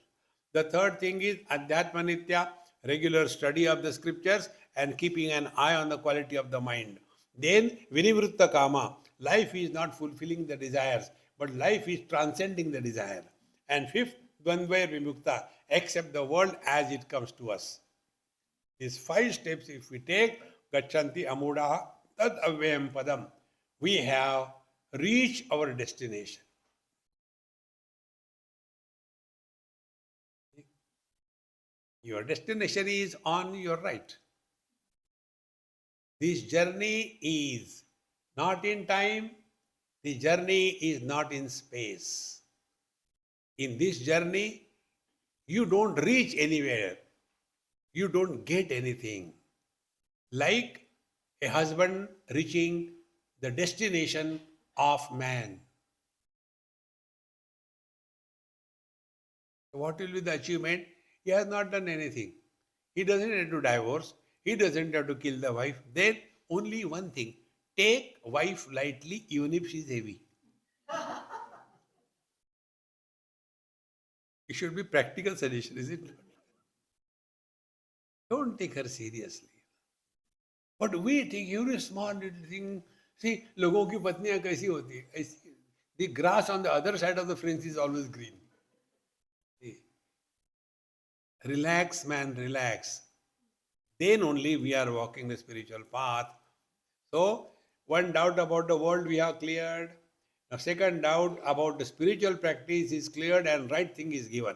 The third thing is Adhyatma Nitya, regular study of the scriptures and keeping an eye on the quality of the mind. Then Vinivritta Kama, life is not fulfilling the desires, but life is transcending the desire. And fifth, Dvandvaya Vimukta, accept the world as it comes to us. These 5 steps, if we take, Gachanti Amudaha Tad Avyayam Padam, we have reached our destination. Your destination is on your right. This journey is not in time, the journey is not in space. In this journey, you don't reach anywhere. You don't get anything. Like a husband reaching the destination of man. What will be the achievement? He has not done anything. He doesn't have to divorce. He doesn't have to kill the wife. Then only one thing. Take wife lightly even if she is heavy. It should be practical suggestion, is it? Don't take her seriously. But we take every small little thing. See, लोगों की पत्नियां कैसी होती है? ऐसी. The grass on the other side of the fence is always green. See. Relax, man, relax. Then only we are walking the spiritual path. So, one doubt about the world we have cleared. The second doubt about the spiritual practice is cleared and right thing is given.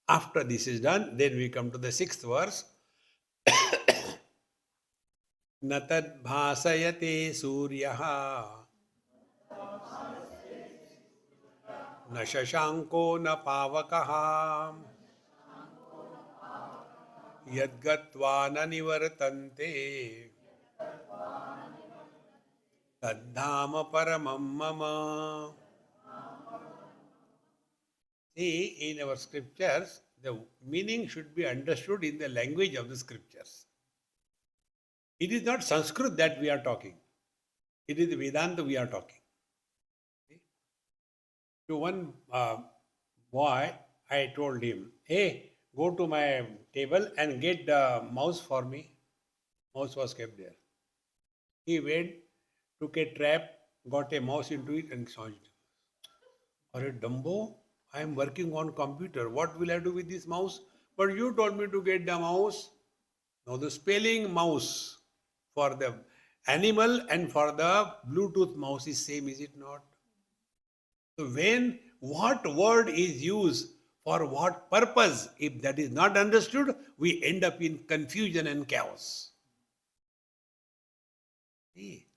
After this is done, then we come to the 6th verse. न तद्भासयते सूर्यः न शशांको न पावकः यद्गत्वा न निवर्तन्ते तद्धाम परमं मम. See, in our scriptures, the meaning should be understood in the language of the scriptures. It is not Sanskrit that we are talking. It is Vedanta we are talking. See? To one boy, I told him, hey, go to my table and get the mouse for me. Mouse was kept there. He went, took a trap, got a mouse into it and saw it. Or a Dumbo, I am working on computer. What will I do with this mouse? But you told me to get the mouse. Now the spelling mouse for the animal and for the Bluetooth mouse is same, is it not? So when what word is used for what purpose, if that is not understood, we end up in confusion and chaos. See?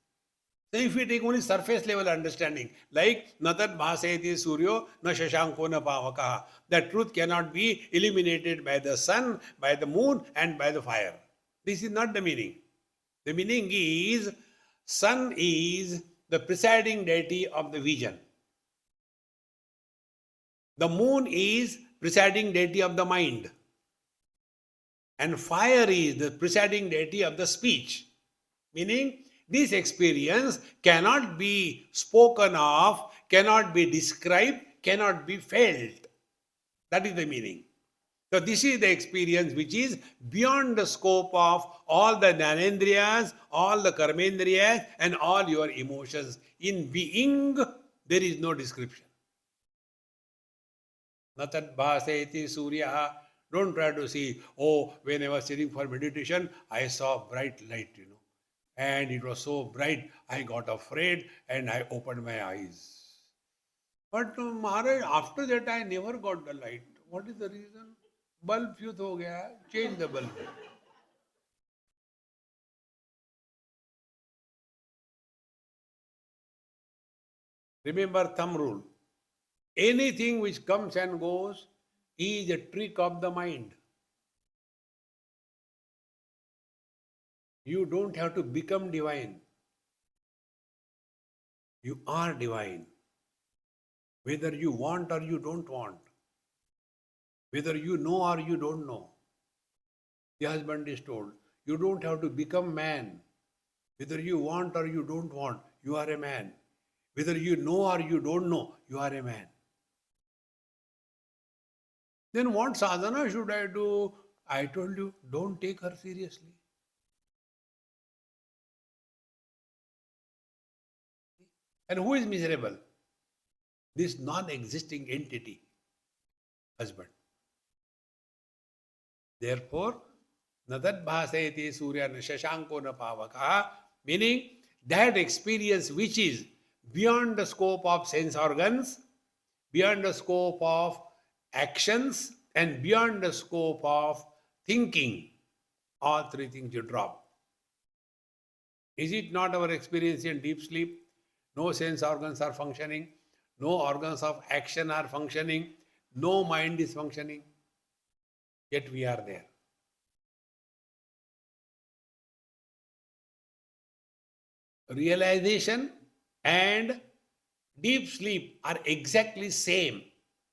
So if we take only surface level understanding, like natat bhasayati suryo na shashanko na pavakaha, that truth cannot be eliminated by the sun, by the moon and by the fire. This is not the meaning. The meaning is sun is the presiding deity of the vision. The moon is presiding deity of the mind. And fire is the presiding deity of the speech. Meaning, this experience cannot be spoken of, cannot be described, cannot be felt. That is the meaning. So this is the experience which is beyond the scope of all the Jnanendriyas, all the Karmendriyas and all your emotions. In being, there is no description. Natat bhasayati surya. Don't try to see, oh, when I was sitting for meditation, I saw bright light, And it was so bright, I got afraid and I opened my eyes. But Maharaj, after that I never got the light. What is the reason? Bulb fuse ho gaya, change the bulb. Remember thumb rule. Anything which comes and goes is a trick of the mind. You don't have to become divine. You are divine. Whether you want or you don't want. Whether you know or you don't know. The husband is told, you don't have to become man. Whether you want or you don't want, you are a man. Whether you know or you don't know, you are a man. Then what sadhana should I do? I told you, don't take her seriously. And who is miserable? This non-existing entity, husband. Therefore, Nadat bhasayati surya na shashanko na pavaka, meaning that experience which is beyond the scope of sense organs, beyond the scope of actions, and beyond the scope of thinking, all three things you drop. Is it not our experience in deep sleep? No sense organs are functioning, no organs of action are functioning, no mind is functioning, yet we are there. Realization and deep sleep are exactly same,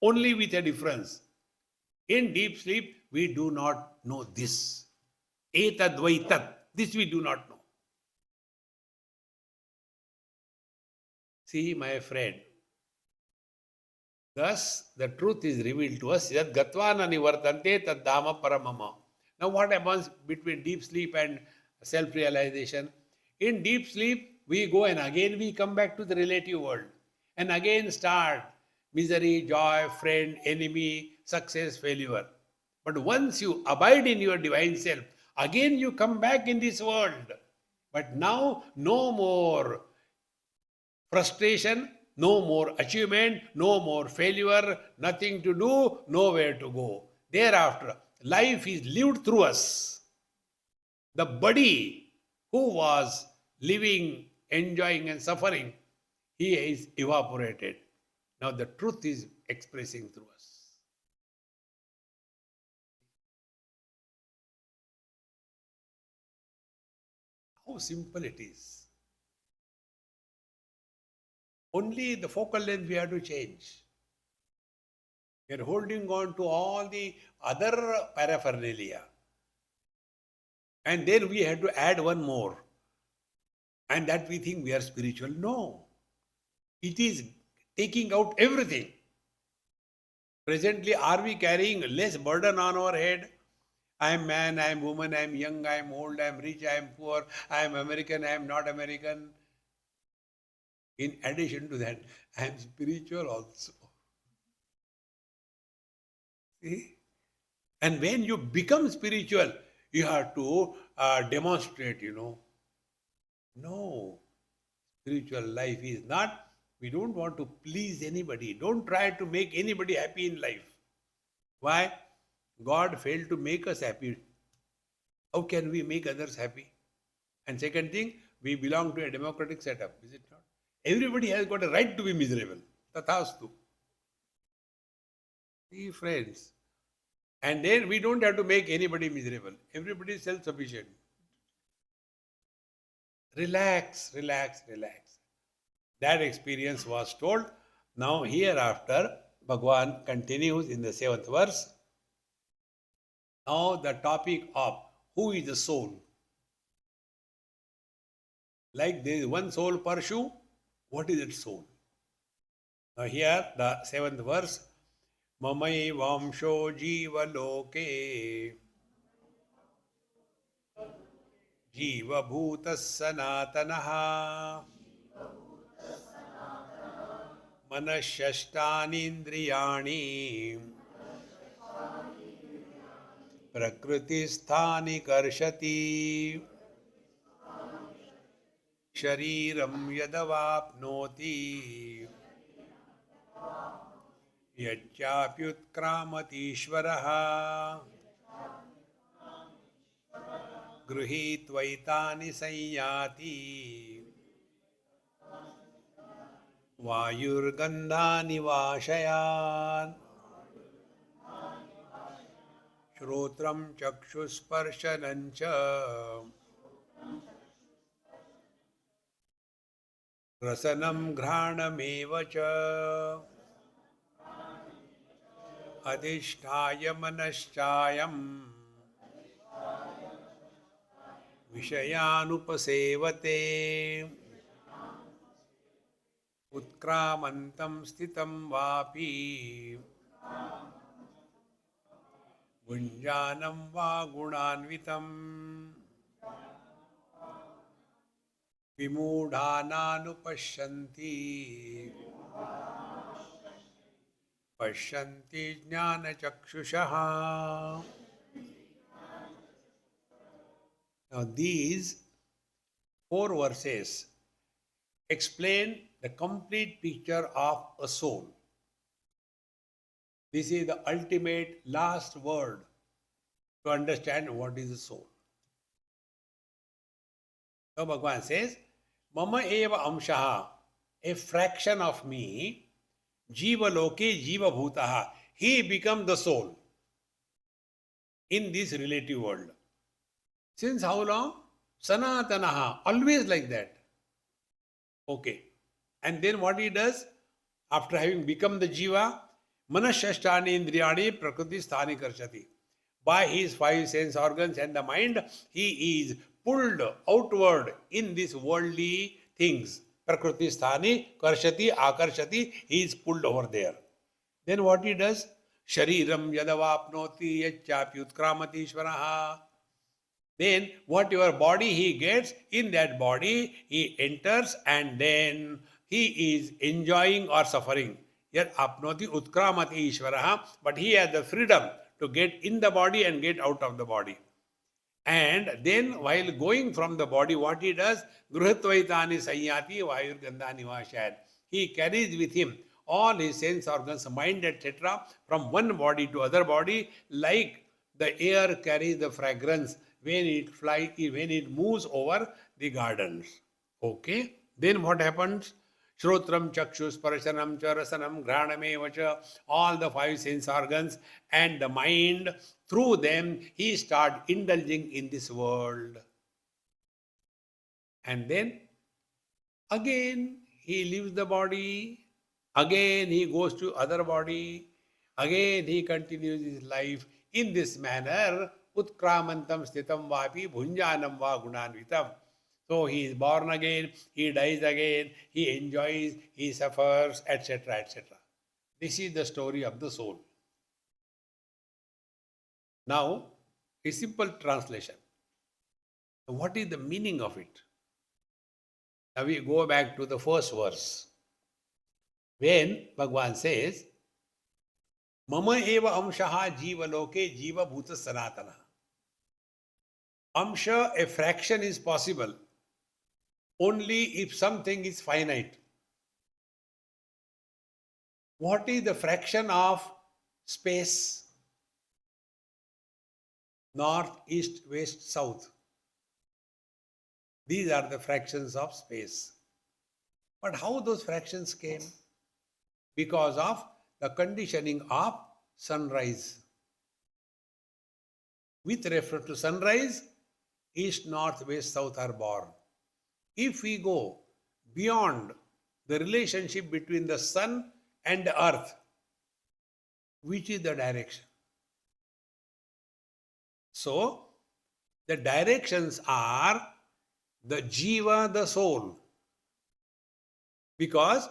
only with a difference. In deep sleep, we do not know this. Etad vaitat, this we do not know. See, my friend, thus the truth is revealed to us, yad gatvana nivartante tad dhamma paramama. Now what happens between deep sleep and self-realization? In deep sleep, we go and again we come back to the relative world and again start misery, joy, friend, enemy, success, failure. But once you abide in your divine self, again you come back in this world. But now no more frustration, no more achievement, no more failure, nothing to do, nowhere to go. Thereafter, life is lived through us. The body who was living, enjoying and suffering, he is evaporated. Now the truth is expressing through us. How simple it is. Only the focal length we have to change. We are holding on to all the other paraphernalia. And then we have to add one more. And that we think we are spiritual. No. It is taking out everything. Presently, are we carrying less burden on our head? I am man, I am woman, I am young, I am old, I am rich, I am poor, I am American, I am not American. In addition to that, I am spiritual also. See? And when you become spiritual, you have to demonstrate, No, spiritual life is not, we don't want to please anybody. Don't try to make anybody happy in life. Why? God failed to make us happy. How can we make others happy? And second thing, we belong to a democratic setup, is it not? Everybody has got a right to be miserable. Tathastu. See, friends. And then we don't have to make anybody miserable. Everybody is self-sufficient. Relax, relax, relax. That experience was told. Now hereafter, Bhagavan continues in the 7th verse. Now the topic of who is the soul. Like there is one soul per shoe, what is its soul? Now here the 7th verse. Mamai vamsho jiva loke jiva bhutas sanatanaha manashashtanindriyani prakriti sthani karshati shariram yadavapnoti yachapyutkramatiishvaraha गृहीत्वैतानि संयाति वायुर्गन्धानि वाशयान् श्रोत्रं चक्षुस्पर्शनं च रसनं घ्राणमेव च अधिष्ठाय मनश्चायं विषयानुपसेवते उत्क्रामन्तं स्थितं वापि भुञ्जानं वा गुणान्वितं विमूढानानुपश्यन्ति पश्यन्ति ज्ञानचक्षुषः. Now these 4 verses explain the complete picture of a soul. This is the ultimate last word to understand what is the soul. So Bhagavan says, Mama eva amshaha, a fraction of me, jiva loke jiva bhutaha. He becomes the soul in this relative world. Since how long? Sanatanaha, always like that. Okay. And then what he does? After having become the jiva, manashashtani indriyani prakriti sthani karshati. By his 5 sense organs and the mind, he is pulled outward in these worldly things. Prakriti sthani karshati akarshati, he is pulled over there. Then what he does? Shariram yadavapnoti yachapyut utkramati ishvaraha. Then whatever body he gets, in that body he enters and then he is enjoying or suffering. Yet apnoti utkramati ishvaraha, but he has the freedom to get in the body and get out of the body. And then while going from the body, what he does? Gruhatvaitani sanyati vayurgandhani vashad. He carries with him all his sense organs, mind, etc. from one body to other body, like the air carries the fragrance when it flies, when it moves over the gardens. Okay? Then what happens? Shrotram, Chakshus, Parashanam, Charasanam, Granameva cha, all the 5 sense organs and the mind, through them he starts indulging in this world. And then again he leaves the body, again he goes to other body, again he continues his life in this manner. Utkramantam sthitam vapi bhunjanam va gunanvitam. So he is born again, he dies again, he enjoys, he suffers, etc., etc. This is the story of the soul. Now, a simple translation. What is the meaning of it? Now we go back to the first verse. When Bhagavan says, Mama eva amshaha jiva loke jiva bhuta sanatana. Amsha, a fraction, is possible only if something is finite. What is the fraction of space? North, east, west, south. These are the fractions of space. But how those fractions came? Because of the conditioning of sunrise. With reference to sunrise, east, north, west, south are born. If we go beyond the relationship between the sun and the earth, which is the direction? So, the directions are the jiva, the soul. Because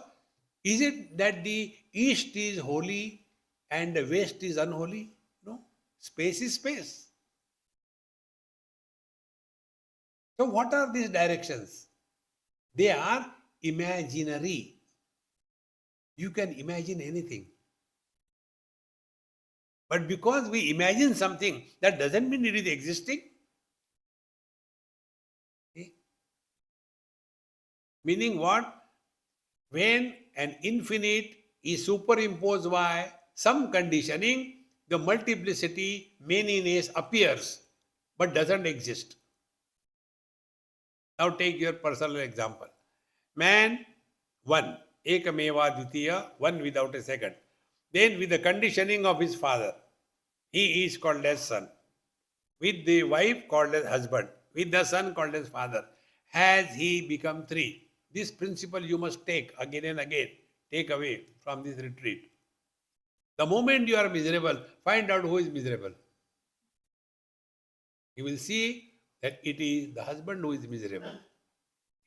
is it that the east is holy and the west is unholy? No. Space is space. So what are these directions? They are imaginary. You can imagine anything. But because we imagine something, that doesn't mean it is existing. Okay? Meaning what? When an infinite is superimposed by some conditioning, the multiplicity, manyness appears, but doesn't exist. Now take your personal example. Man, 1. Ekameva Dvitiya, one without a second. Then with the conditioning of his father, he is called as son. With the wife called as husband. With the son called as father. Has he become three? This principle you must take again and again. Take away from this retreat. The moment you are miserable, find out who is miserable. You will see that it is the husband who is miserable.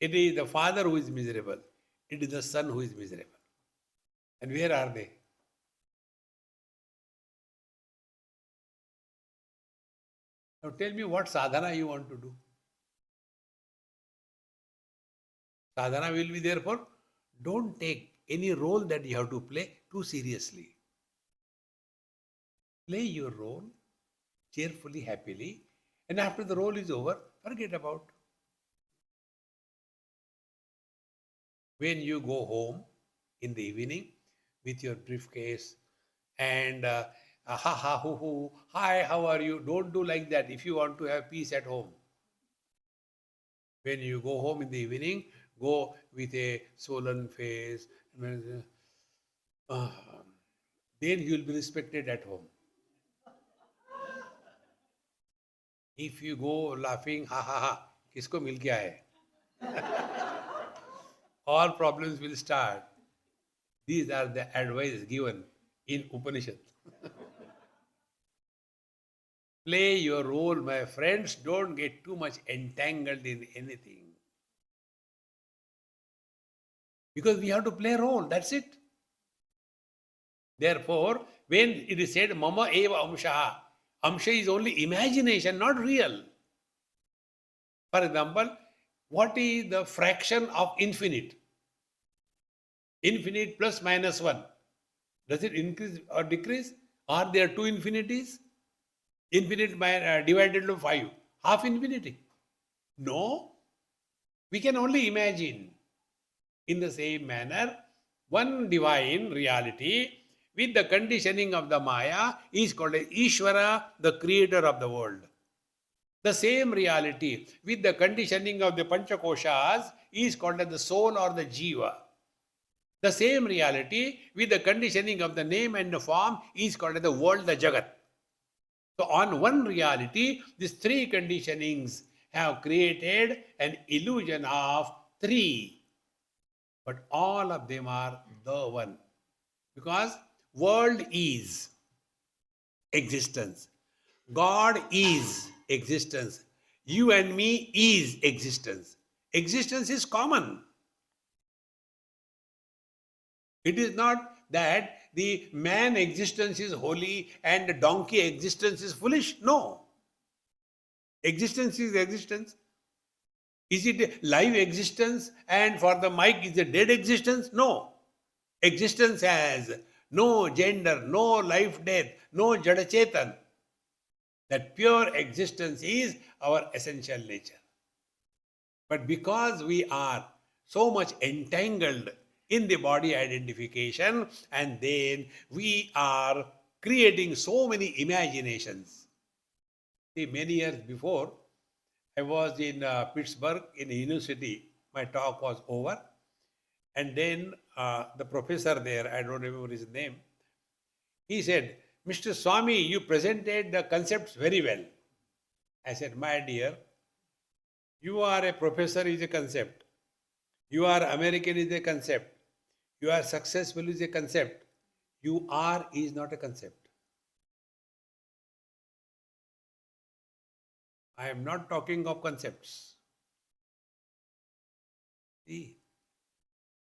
It is the father who is miserable. It is the son who is miserable. And where are they? Now tell me what sadhana you want to do. Sadhana will be therefore, don't take any role that you have to play too seriously. Play your role cheerfully, happily, and after the role is over, forget about. When you go home in the evening with your briefcase and ha ha hoo hoo, hi, how are you? Don't do like that if you want to have peace at home. When you go home in the evening, go with a sullen face. Then you will be respected at home. If you go laughing, ha ha ha, kisko mil gaya hai? All problems will start. These are the advice given in Upanishad. Play your role, my friends. Don't get too much entangled in anything. Because we have to play a role, that's it. Therefore, when it is said, Mama eva amshaha, amsha is only imagination, not real. For example, what is the fraction of infinite? Infinite plus minus 1. Does it increase or decrease? Are there two infinities? Infinite divided to 5. Half infinity? No. We can only imagine. In the same manner, one divine reality with the conditioning of the Maya is called as Ishvara, the creator of the world. The same reality with the conditioning of the Panchakoshas is called as the soul or the Jiva. The same reality with the conditioning of the name and the form is called as the world, the Jagat. So on one reality, these three conditionings have created an illusion of three. But all of them are the one. Because world is existence. God is existence. You and me is existence. Existence is common. It is not that the man existence is holy and the donkey existence is foolish. No. Existence is existence. Is it a live existence and for the mic is a dead existence? No. Existence has no gender, no life, death, no jadachetan. That pure existence is our essential nature. But because we are so much entangled in the body identification, and then we are creating so many imaginations. See, many years before, I was in Pittsburgh in a university. My talk was over. And then the professor there, I don't remember his name, he said, Mr. Swami, you presented the concepts very well. I said, my dear, you are a professor is a concept. You are American is a concept. You are successful is a concept. You are is not a concept. I am not talking of concepts. See,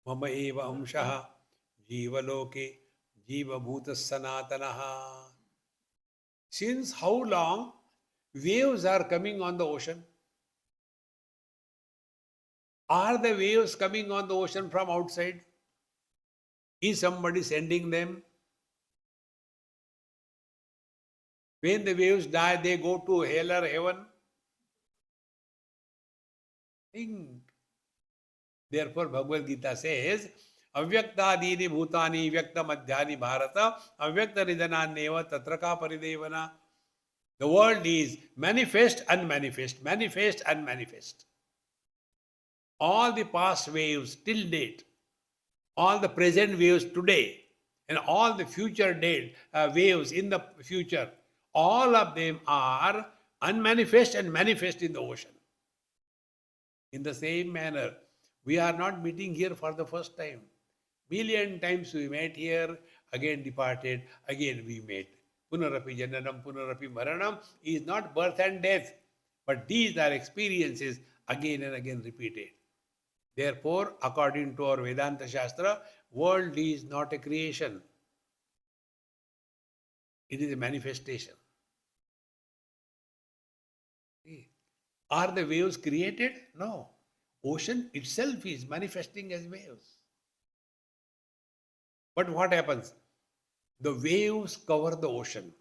Mama eva amshaha jivaloke jiva bhuta sanatanaha. Since how long waves are coming on the ocean? Are the waves coming on the ocean from outside? Is somebody sending them? When the waves die, they go to hell or heaven? Think. Therefore, Bhagavad Gita says, Avyaktadini bhutani vyakta madhyani bharata avyakta nidananyeva tatraka paridevana. The world is manifest, unmanifest, manifest, unmanifest. All the past waves till date all the present waves today, and all the future waves in the future, all of them are unmanifest and manifest in the ocean. In the same manner, we are not meeting here for the first time. Million times we met here, again departed, again we met. Punarapi Jananam, Punarapi Maranam is not birth and death, but these are experiences again and again repeated. Therefore, according to our Vedanta Shastra, world is not a creation. It is a manifestation. Are the waves created? No. Ocean itself is manifesting as waves. But what happens? The waves cover the ocean.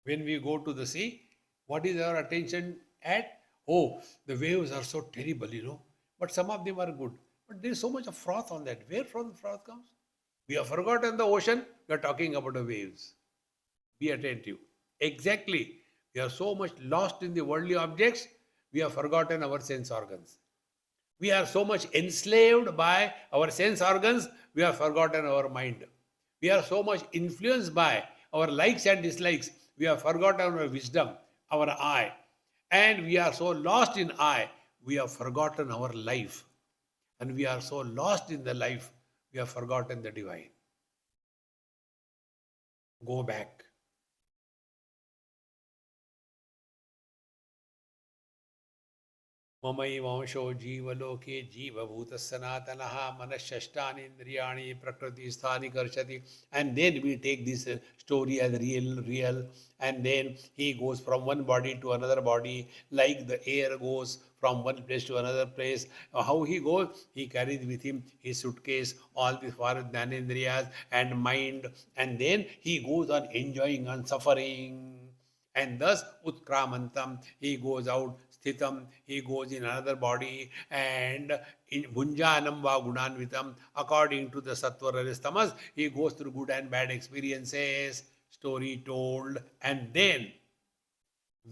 When we go to the sea, what is our attention at? Oh, the waves are so terrible. But some of them are good. But there is so much of froth on that. Where from the froth comes? We have forgotten the ocean. We are talking about the waves. Be attentive. Exactly. We are so much lost in the worldly objects, we have forgotten our sense organs. We are so much enslaved by our sense organs, we have forgotten our mind. We are so much influenced by our likes and dislikes, we have forgotten our wisdom, our I. And we are so lost in I, we have forgotten our life. And we are so lost in the life, we have forgotten the divine. Go back. ममैवांशो जीवलोके जीवभूत सनातनः मनश्चष्टानीन्द्रियाणि प्रकृतिस्थानि कर्षति. And then we take this story as real, and then he goes from one body to another body, like the air goes from one place to another place. How he goes? He carries with him his suitcase, all the four jnanendriyas and mind, and then he goes on enjoying and suffering. And thus, utkramantam, he goes out, sthitam, he goes in another body, and in bhunjanam va gunanvitam, according to the sattva rajas tamas, he goes through good and bad experiences, story told, and then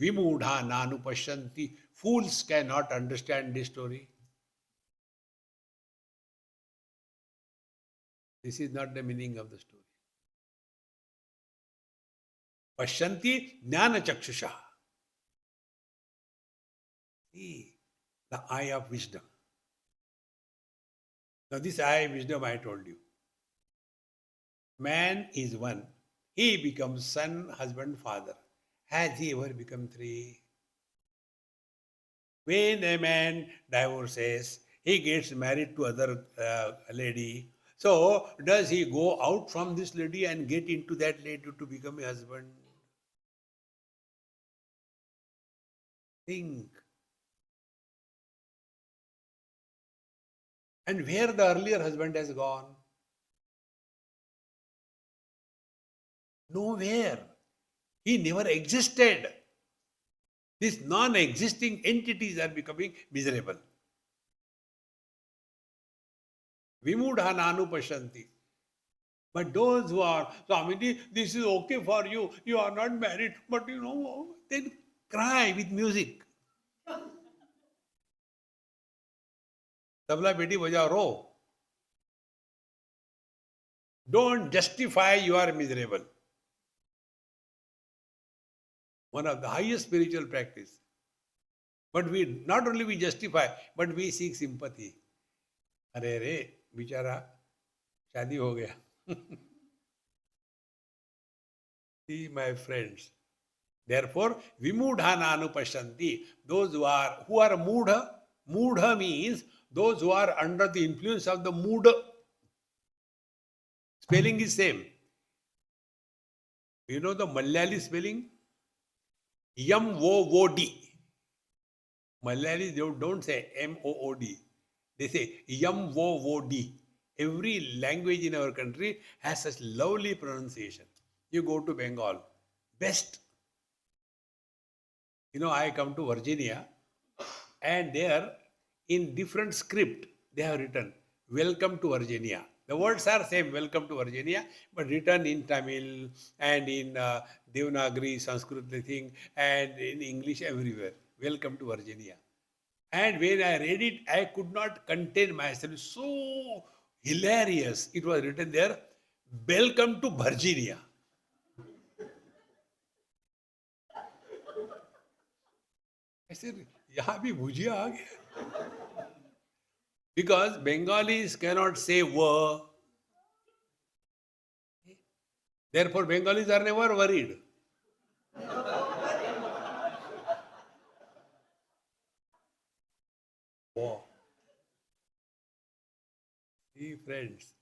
vimudha nanupashyanti, fools cannot understand this story. This is not the meaning of the story. Pashyanti jnana chakshusha. See, the eye of wisdom. Now this eye of wisdom I told you. Man is one. He becomes son, husband, father. Has he ever become three? When a man divorces, he gets married to other lady. So does he go out from this lady and get into that lady to become a husband? Think. And where the earlier husband has gone? Nowhere. He never existed. These non-existing entities are becoming miserable. Vimudha nanu pashanti. But those who are, Swamiji, this is okay for you. You are not married, but then cry with music. Tabla beti bajao, ro. Don't justify you are miserable. One of the highest spiritual practice. But we not only we justify, but we seek sympathy. अरे रे बेचारा शादी हो गया. See, my friends. Therefore, vimudha anupashanti. Those who are mudha. Mudha means those who are under the influence of the mood. Spelling is same. You know the Malayali spelling? Yam wo wo di. Malayalis don't say M-O-O-D. They say yam wo wo di. Every language in our country has such lovely pronunciation. You go to Bengal, best. I come to Virginia, and there in different script they have written welcome to Virginia. The words are same, welcome to Virginia, but written in Tamil and in Devanagari, Sanskrit thing, and in English everywhere. Welcome to Virginia. And when I read it, I could not contain myself. So Hilarious. It was written there, welcome to Virginia. I said, यहाँ भी भुजिया आ गया. Because Bengalis cannot say "wa." Therefore, Bengalis are never worried. Wow. See, friends,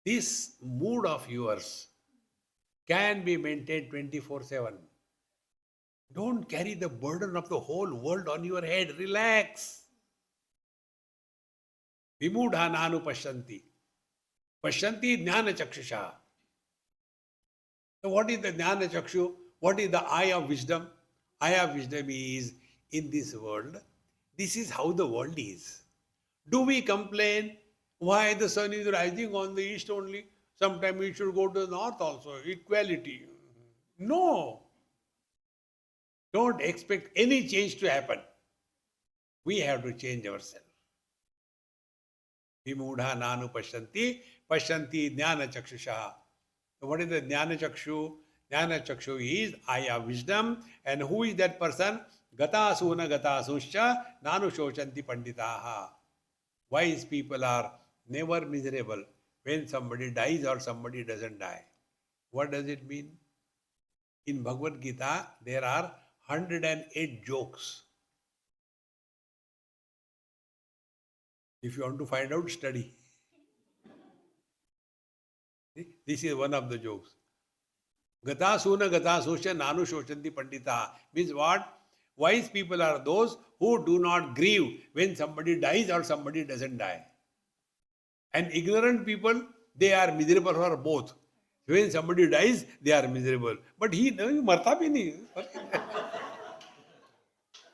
this mood of yours can be maintained 24/7. Don't carry the burden of the whole world on your head. Relax. Vimudha nanu pashyanti. Pashyanti jnana chakshusha. So what is the jnana chakshu? What is the eye of wisdom? Eye of wisdom is in this world. This is how the world is. Do we complain why the sun is rising on the east only? Sometimes it should go to the north also. Equality. No. Don't expect any change to happen. We have to change ourselves. Vimudha nanu pashyanti, pashyanti jnana chakshusha. So what is the jnana chakshu? Jnana chakshu is eye of wisdom. And who is that person? Gatasuna gatasuscha nanu shoshanti panditaha. Wise people are never miserable when somebody dies or somebody doesn't die. What does it mean? In Bhagavad Gita, there are 108 jokes. If you want to find out, study. This is one of the jokes. Gatasuna gatasosha nanu shoshanti pandita means what? Wise people are those who do not grieve when somebody dies or somebody doesn't die. And ignorant people, they are miserable for both. When somebody dies, they are miserable. But he marta bhi nahi.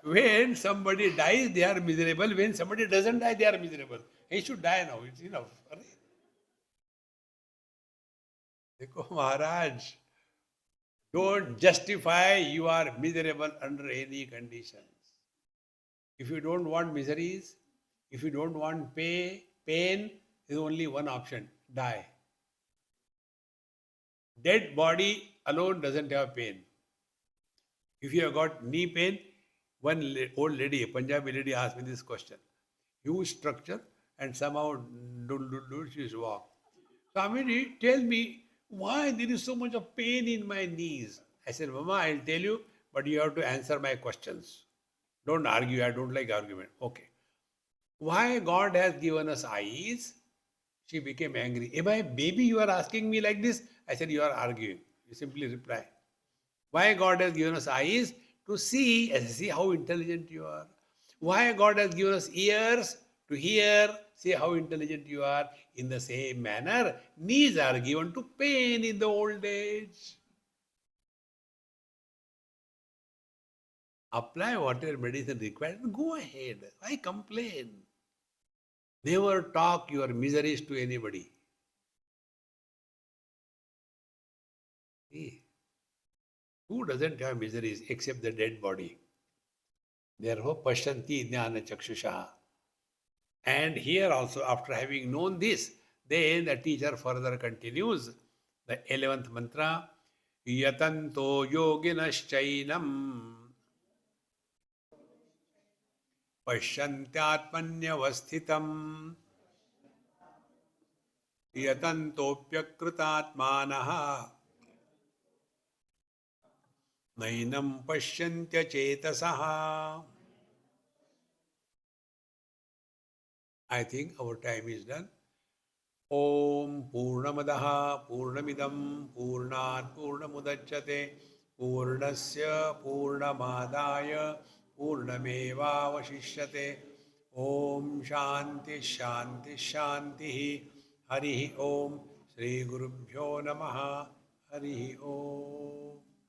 When somebody dies, they are miserable. When somebody doesn't die, they are miserable. He should die now. It's enough. Dekho Maharaj, don't justify you are miserable under any conditions. If you don't want miseries, if you don't want pain, there is only one option: die. Dead body alone doesn't have pain. If you have got knee pain, one old lady, a Punjabi lady, asked me this question. Huge structure, and somehow she walk. Swamiji, tell me why there is so much of pain in my knees. I said, Mama, I'll tell you, but you have to answer my questions. Don't argue. I don't like argument. Okay. Why God has given us eyes? She became angry. Am I a baby? You are asking me like this? I said, you are arguing. You simply reply. Why God has given us eyes? To see, see how intelligent you are. Why God has given us ears? To hear, see how intelligent you are. In the same manner, knees are given to pain in the old age. Apply whatever medicine required. Go ahead. Why complain? Never talk your miseries to anybody. See? Who doesn't have miseries except the dead body? Therefore, pashyanti jnana chakshusha. And here also, after having known this, then the teacher further continues the 11th mantra, yatanto yoginaschainam pashyantyatmanyavasthitam yatantopyakritatmanaha nainam pashyantya chetasaha. I think our time is done. Om Purnamadaha Purnamidam Purnat Purnamudachyate Purnasya Purnamadaya Purnameva Vashishyate. Om Shanti Shanti Shanti Hari Om Sri Gurubhyo Namaha Hari Om.